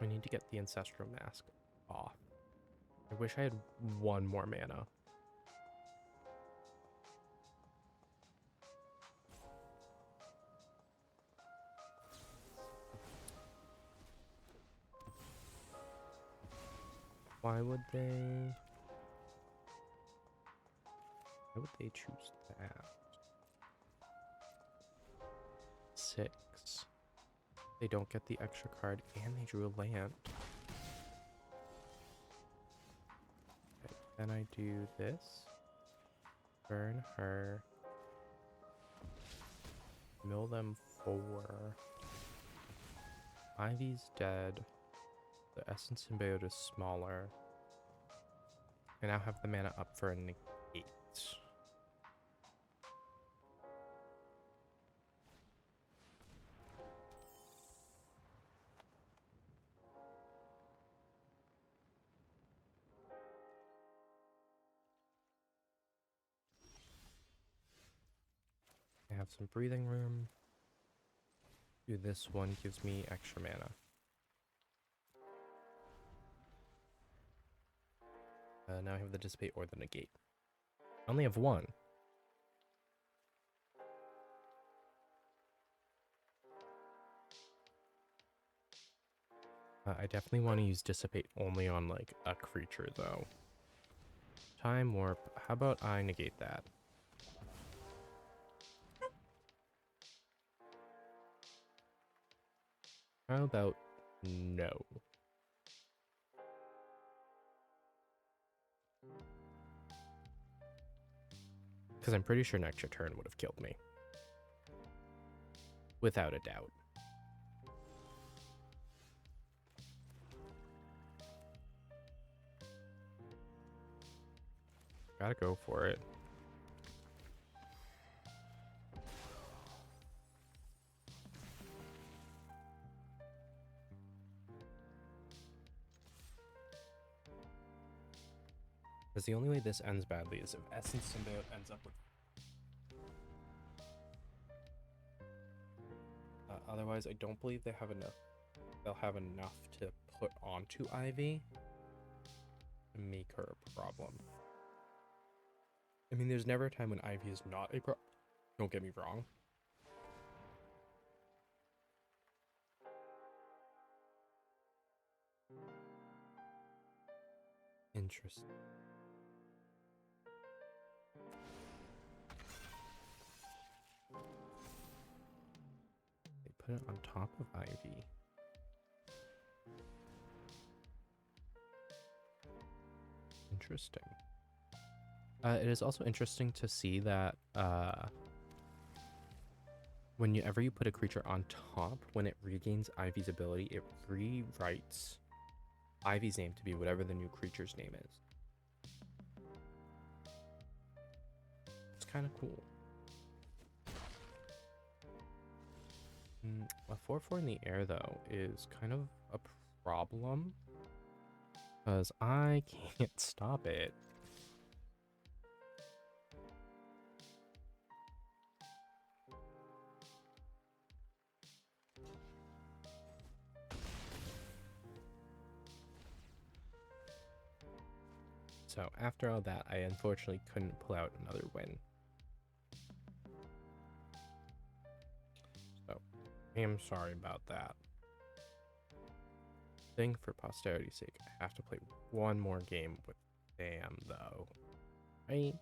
A: I need to get the Ancestral Mask off. I wish I had one more mana. Why would they choose that? 6. They don't get the extra card and they drew a land. Okay, then I do this. Burn her. Mill them 4. Ivy's dead. The Essence Symbiote is smaller. I now have the mana up for a negate. I have some breathing room. Do this one, gives me extra mana. Now I have the Dissipate or the Negate. I only have one. I definitely want to use Dissipate only on like a creature though. Time Warp. How about I negate that? How about no? Because I'm pretty sure next turn would have killed me. Without a doubt. Gotta go for it. Because the only way this ends badly is if Essence Symbiote ends up with... otherwise, I don't believe they have enough. They'll have enough to put onto Ivy to make her a problem. I mean, there's never a time when Ivy is not a problem. Don't get me wrong. Interesting. They put it on top of Ivy. Interesting. It is also interesting to see that whenever you put a creature on top, when it regains Ivy's ability, it rewrites Ivy's name to be whatever the new creature's name is. It's kind of cool. A 4/4 in the air, though, is kind of a problem because I can't stop it. So after all that, I unfortunately couldn't pull out another win. So I am sorry about that. I think for posterity's sake, I have to play one more game with Sam, though. Right?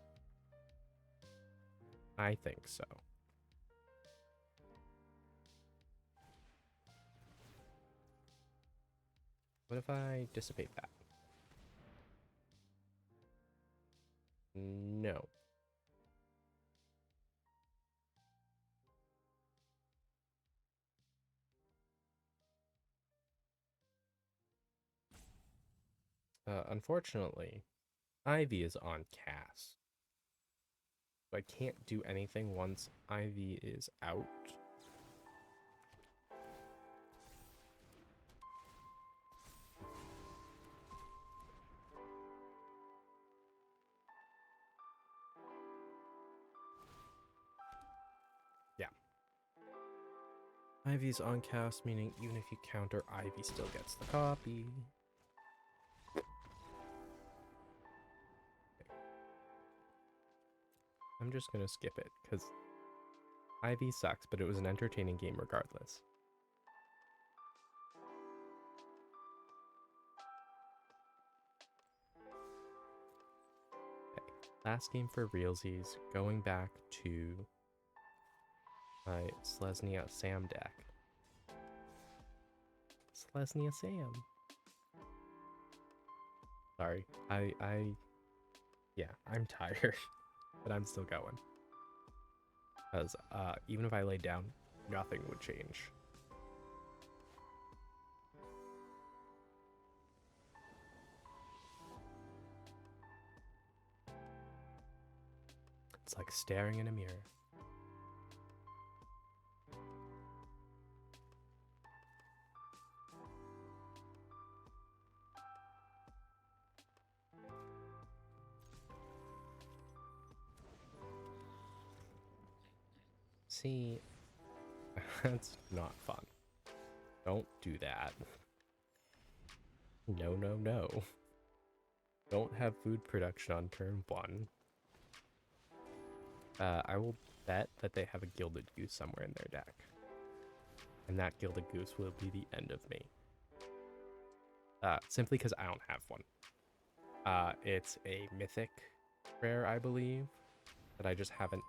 A: I think so. What if I dissipate that? No. Unfortunately, Ivy is on cast. So I can't do anything once Ivy is out. Yeah. Ivy's on cast, meaning even if you counter, Ivy still gets the copy. I'm just gonna skip it, because Ivy sucks, but it was an entertaining game regardless. Okay. Last game for realsies, going back to my Selesnya Sam deck. Selesnya Sam. Sorry, yeah, I'm tired, but I'm still going. Because even if I laid down, nothing would change. It's like staring in a mirror. See, that's not fun. Don't do that. No, no, no. Don't have food production on turn 1. I will bet that they have a Gilded Goose somewhere in their deck. And that Gilded Goose will be the end of me. Simply because I don't have one. It's a mythic rare, I believe, that I just haven't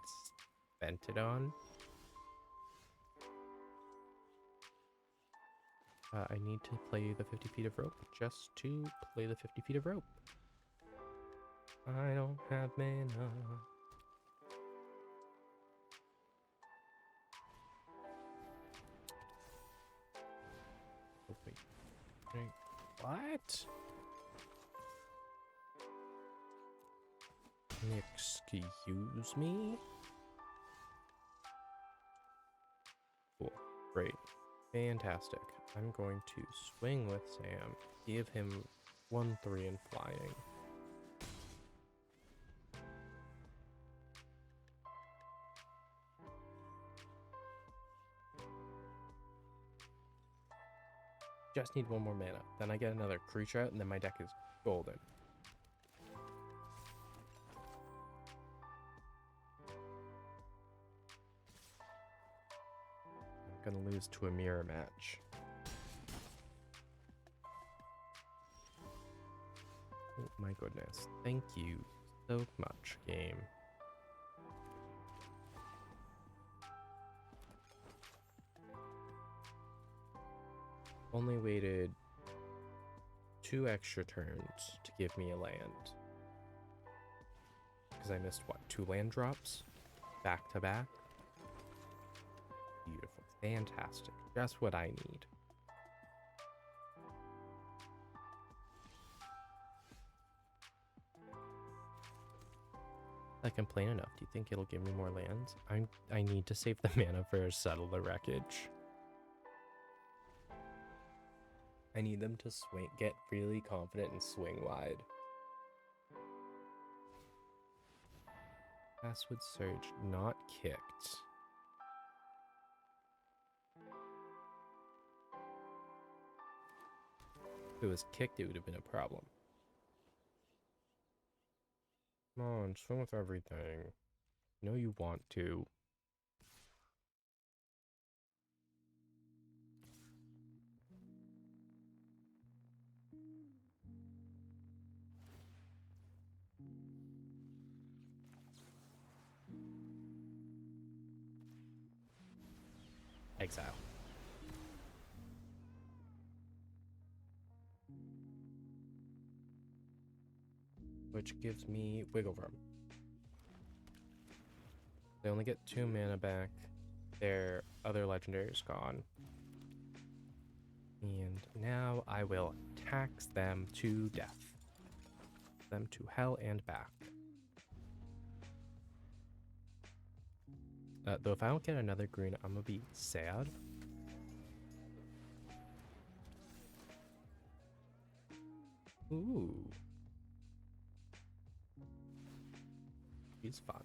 A: spent it on. I need to play the 50 feet of rope just to play the 50 feet of rope. I don't have mana. Oh, wait. What? Excuse me? Cool. Great. Fantastic. I'm going to swing with Sam. Give him 1/3 in flying. Just need one more mana. Then I get another creature out, and then my deck is golden. I'm gonna lose to a mirror match. Oh my goodness. Thank you so much, game. Only waited 2 extra turns to give me a land. Because I missed, what, 2 land drops? Back to back? Beautiful. Fantastic. Just what I need. I complain enough. Do you think it'll give me more lands? I need to save the mana for Settle the Wreckage. I need them to get really confident and swing wide. Basswood Surge not kicked. If it was kicked, it would have been a problem. Come on, swing with everything. I know you want to. Exile. Which gives me wiggle room. They only get 2 mana back. Their other legendary is gone. And now I will tax them to death. Them to hell and back. Though if I don't get another green, I'm gonna be sad. Ooh. He's fun.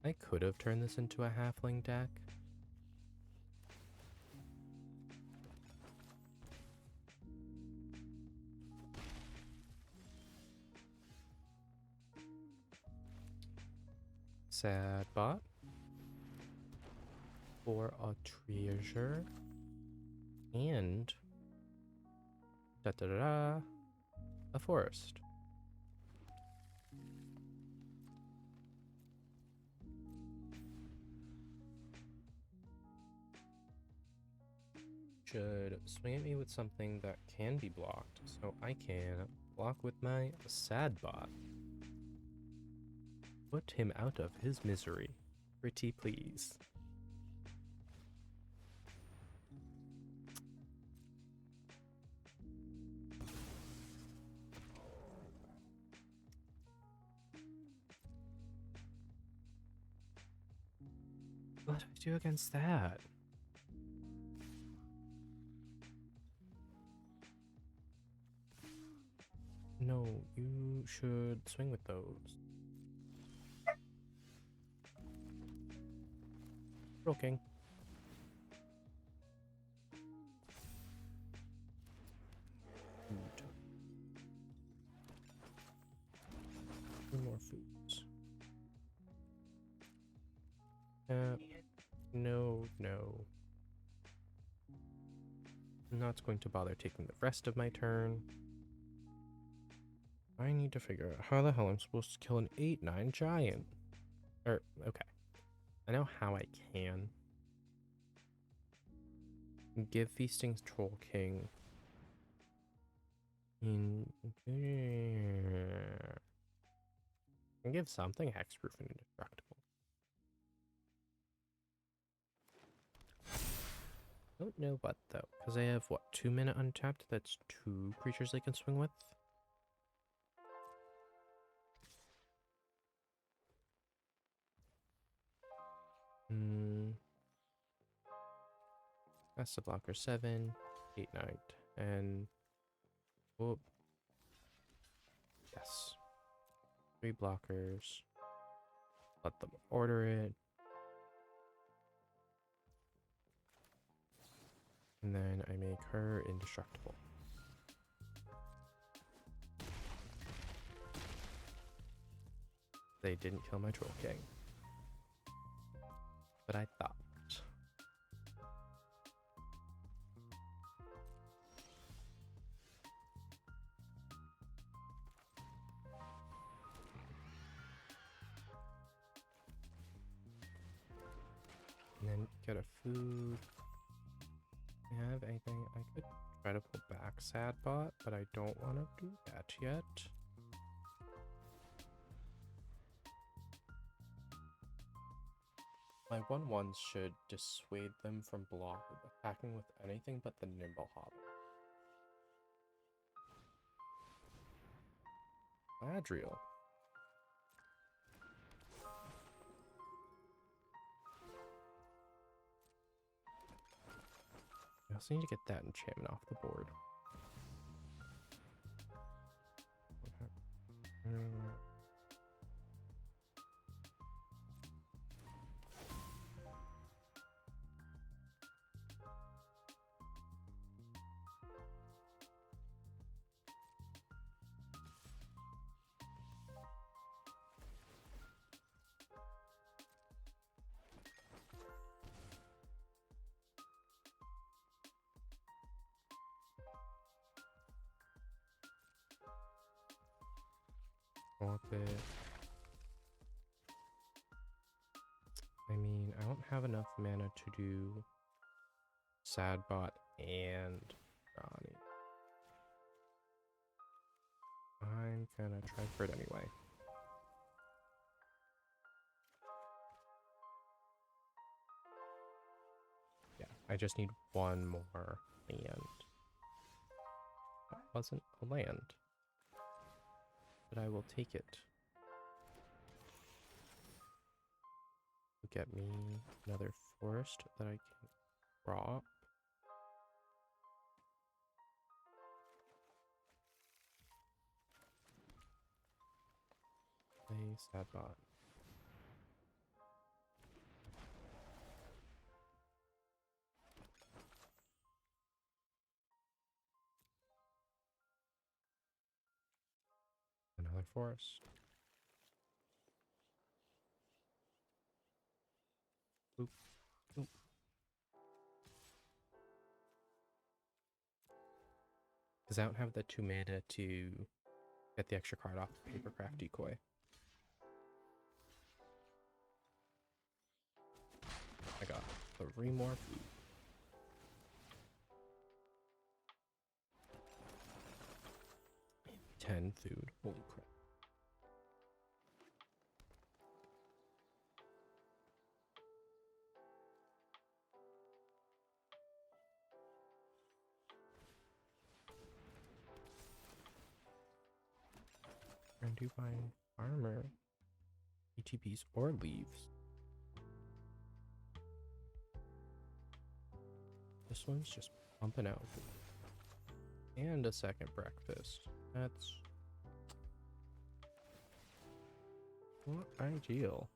A: I could have turned this into a halfling deck. Sad bot. For a treasure. And a forest. Should swing at me with something that can be blocked, so I can block with my sad bot. Put him out of his misery. Pretty please. What do I do against that? No, you should swing with those. Troll King. Food. 2 more foods. No. I'm not going to bother taking the rest of my turn. I need to figure out how the hell I'm supposed to kill an 8/9 giant. Okay. I know how I can. Give Feasting's Troll King. And give something hexproof and indestructible. Don't know what though, because I have what, 2 mana untapped? That's 2 creatures they can swing with. That's the blocker 7, 8/9, and oh, yes, 3 blockers. Let them order it. And then I make her indestructible. They didn't kill my Troll King. But I thought. And then get a food. Have anything I could try to pull back sad bot, but I don't want to do that yet. My 1/1s should dissuade them from attacking with anything but the nimble hobbit. Adriel. I also need to get that enchantment off the board. It. I mean, I don't have enough mana to do Sadbot and Ronnie. I'm gonna try for it anyway. Yeah, I just need 1 more land. That wasn't a land, but I will take it. Get me another forest that I can crop. Play Sadbot. Another forest. Boop, boop. Because I don't have the 2 mana to get the extra card off the papercraft decoy. I got 3 more food. And 10 food. Holy crap. Trying to find armor, ETPs, or leaves. This one's just pumping out. And a second breakfast. That's not ideal.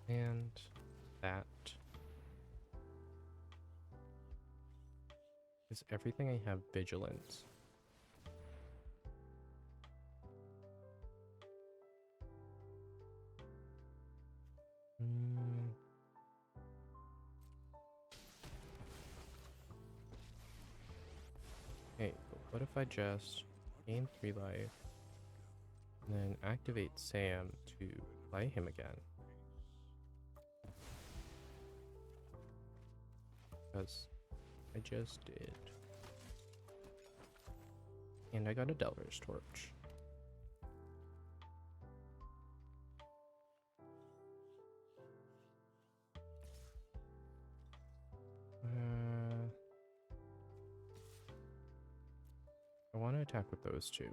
A: And that is everything. I have vigilance. Okay, but what if I just gain 3 life and then activate Sam to play him again? Because I just did. And I got a Delver's Torch. I want to attack with those 2.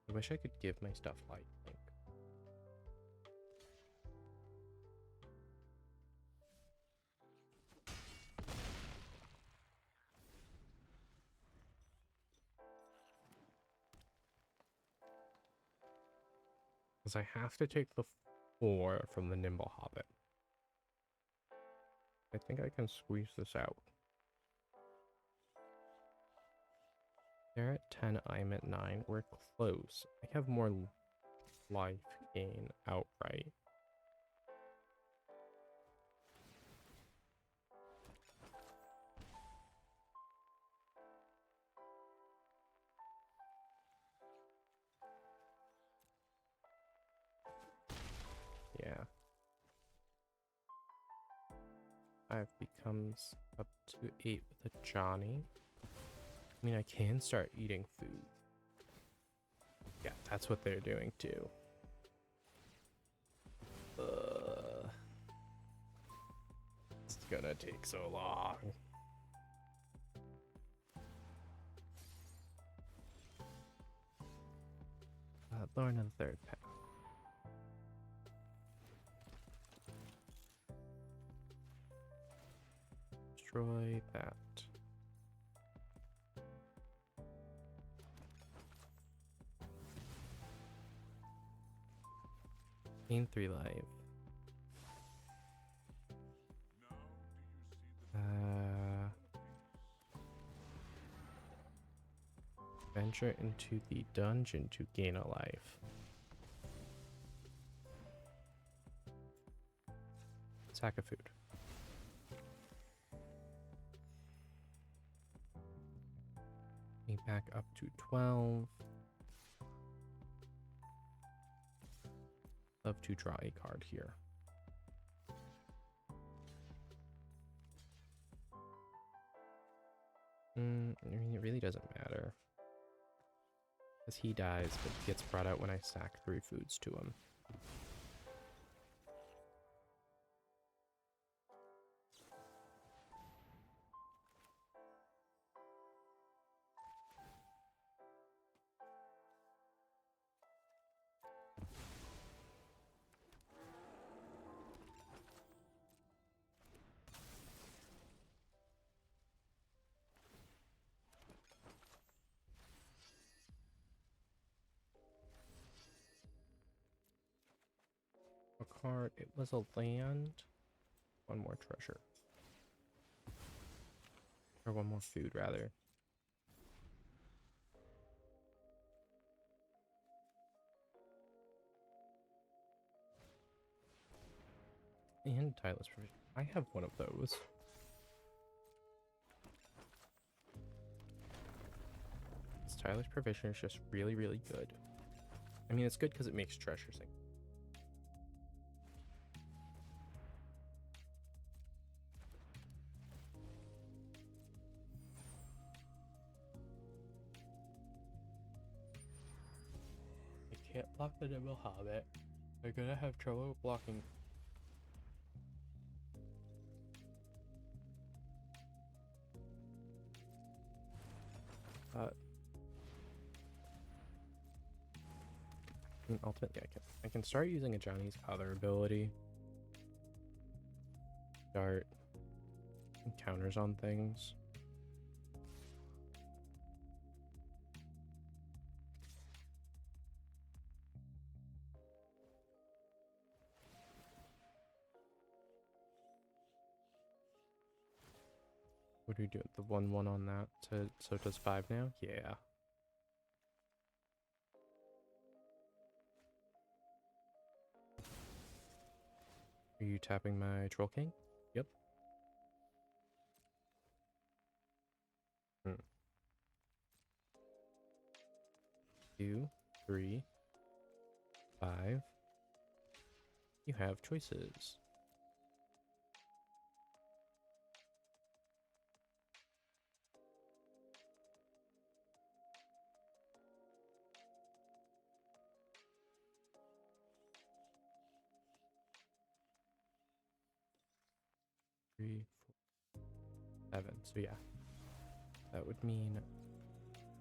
A: I wish I could give my stuff light blink. Because I have to take the 4 from the Nimble Hobbit. I think I can squeeze this out. They're at 10, I'm at 9. We're close. I have more life gain outright. Yeah. 5 becomes up to 8 with a Johnny. I mean, I can start eating food. Yeah, that's what they're doing too. It's gonna take so long. Lorn of the 3rd path. Destroy that. Gain 3 life. Venture into the dungeon to gain a life. Sack of food. Me back up to 12. Love to draw a card here. I mean, it really doesn't matter. Because he dies, but gets brought out when I sack 3 foods to him. a card. It was a land. One more treasure. Or one more food, rather. And tireless provision. I have one of those. This tireless provision is just really, really good. I mean, it's good because it makes treasure sink. I can't block the Nimble Hobbit. I'm gonna have trouble blocking. I mean, ultimately, I can start using a Johnny's other ability. Start counters on things. What do we do? The 1/1 on that so it does 5 now? Yeah. Are you tapping my Troll King? Yep. 2, 3, 5. You have choices. Three, 4, 7. So yeah, that would mean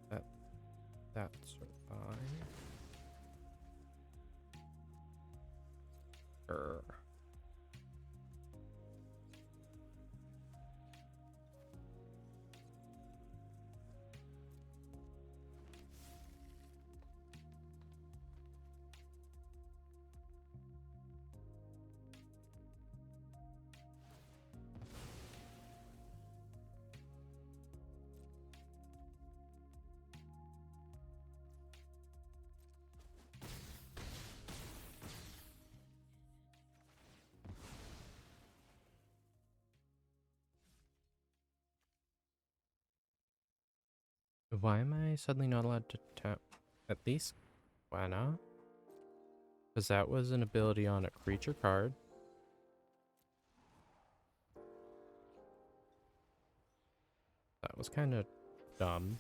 A: that survive. Why am I suddenly not allowed to tap? At least, why not? Because that was an ability on a creature card. That was kind of dumb.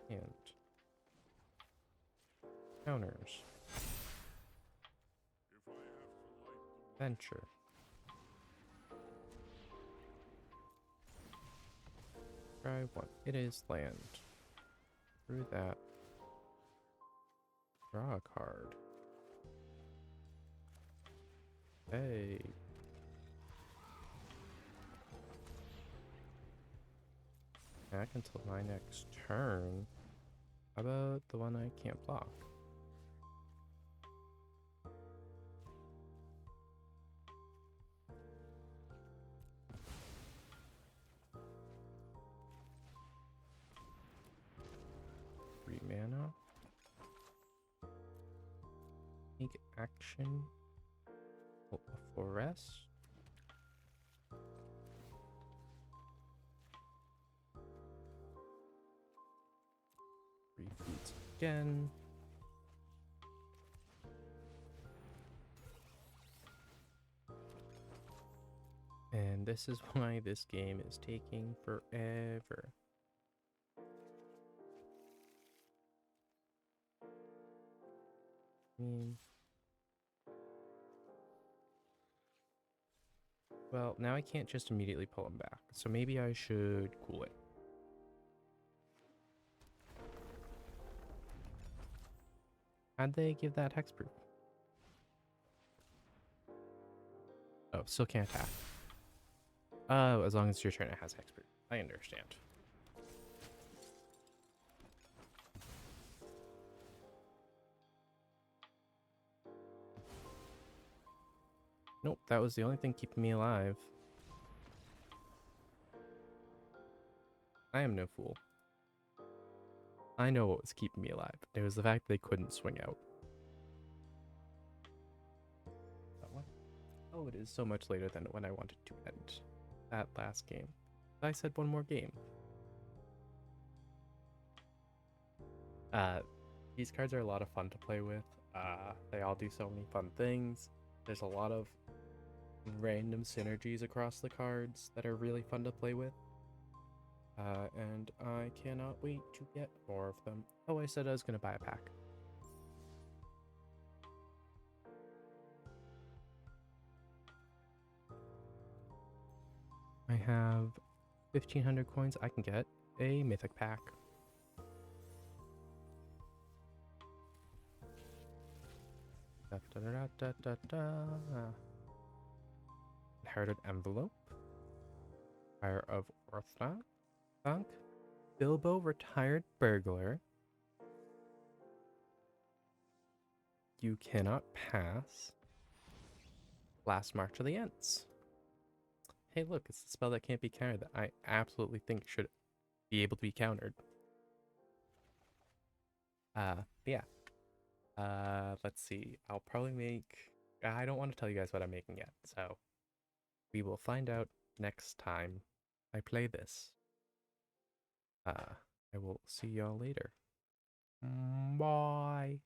A: And counters. Venture. Try one. It is land. Through that. Draw a card. Hey. Back until my next turn. How about the one I can't block? Three mana. Take action. A forest. Repeat again. And this is why this game is taking forever. Well, now I can't just immediately pull him back, so maybe I should cool it. How'd they give that hexproof? Oh, still can't attack. Oh, as long as your turn it has hexproof. I understand. Nope, that was the only thing keeping me alive. I am no fool. I know what was keeping me alive. It was the fact they couldn't swing out. What? Oh, it is so much later than when I wanted to end that last game. I said one more game. Uh, these cards are a lot of fun to play with. They all do so many fun things. There's a lot of random synergies across the cards that are really fun to play with. And I cannot wait to get more of them. Oh, I said I was going to buy a pack. I have 1,500 coins. I can get a mythic pack. Da, da, da, da, da, da. Inherited envelope. Fire of Orthanc. Bilbo, retired burglar. You cannot pass. Last March of the Ents. Hey, look, it's the spell that can't be countered that I absolutely think should be able to be countered. Yeah. Let's see. I'll probably make. I don't want to tell you guys what I'm making yet, so we will find out next time I play this. I will see y'all later. Bye.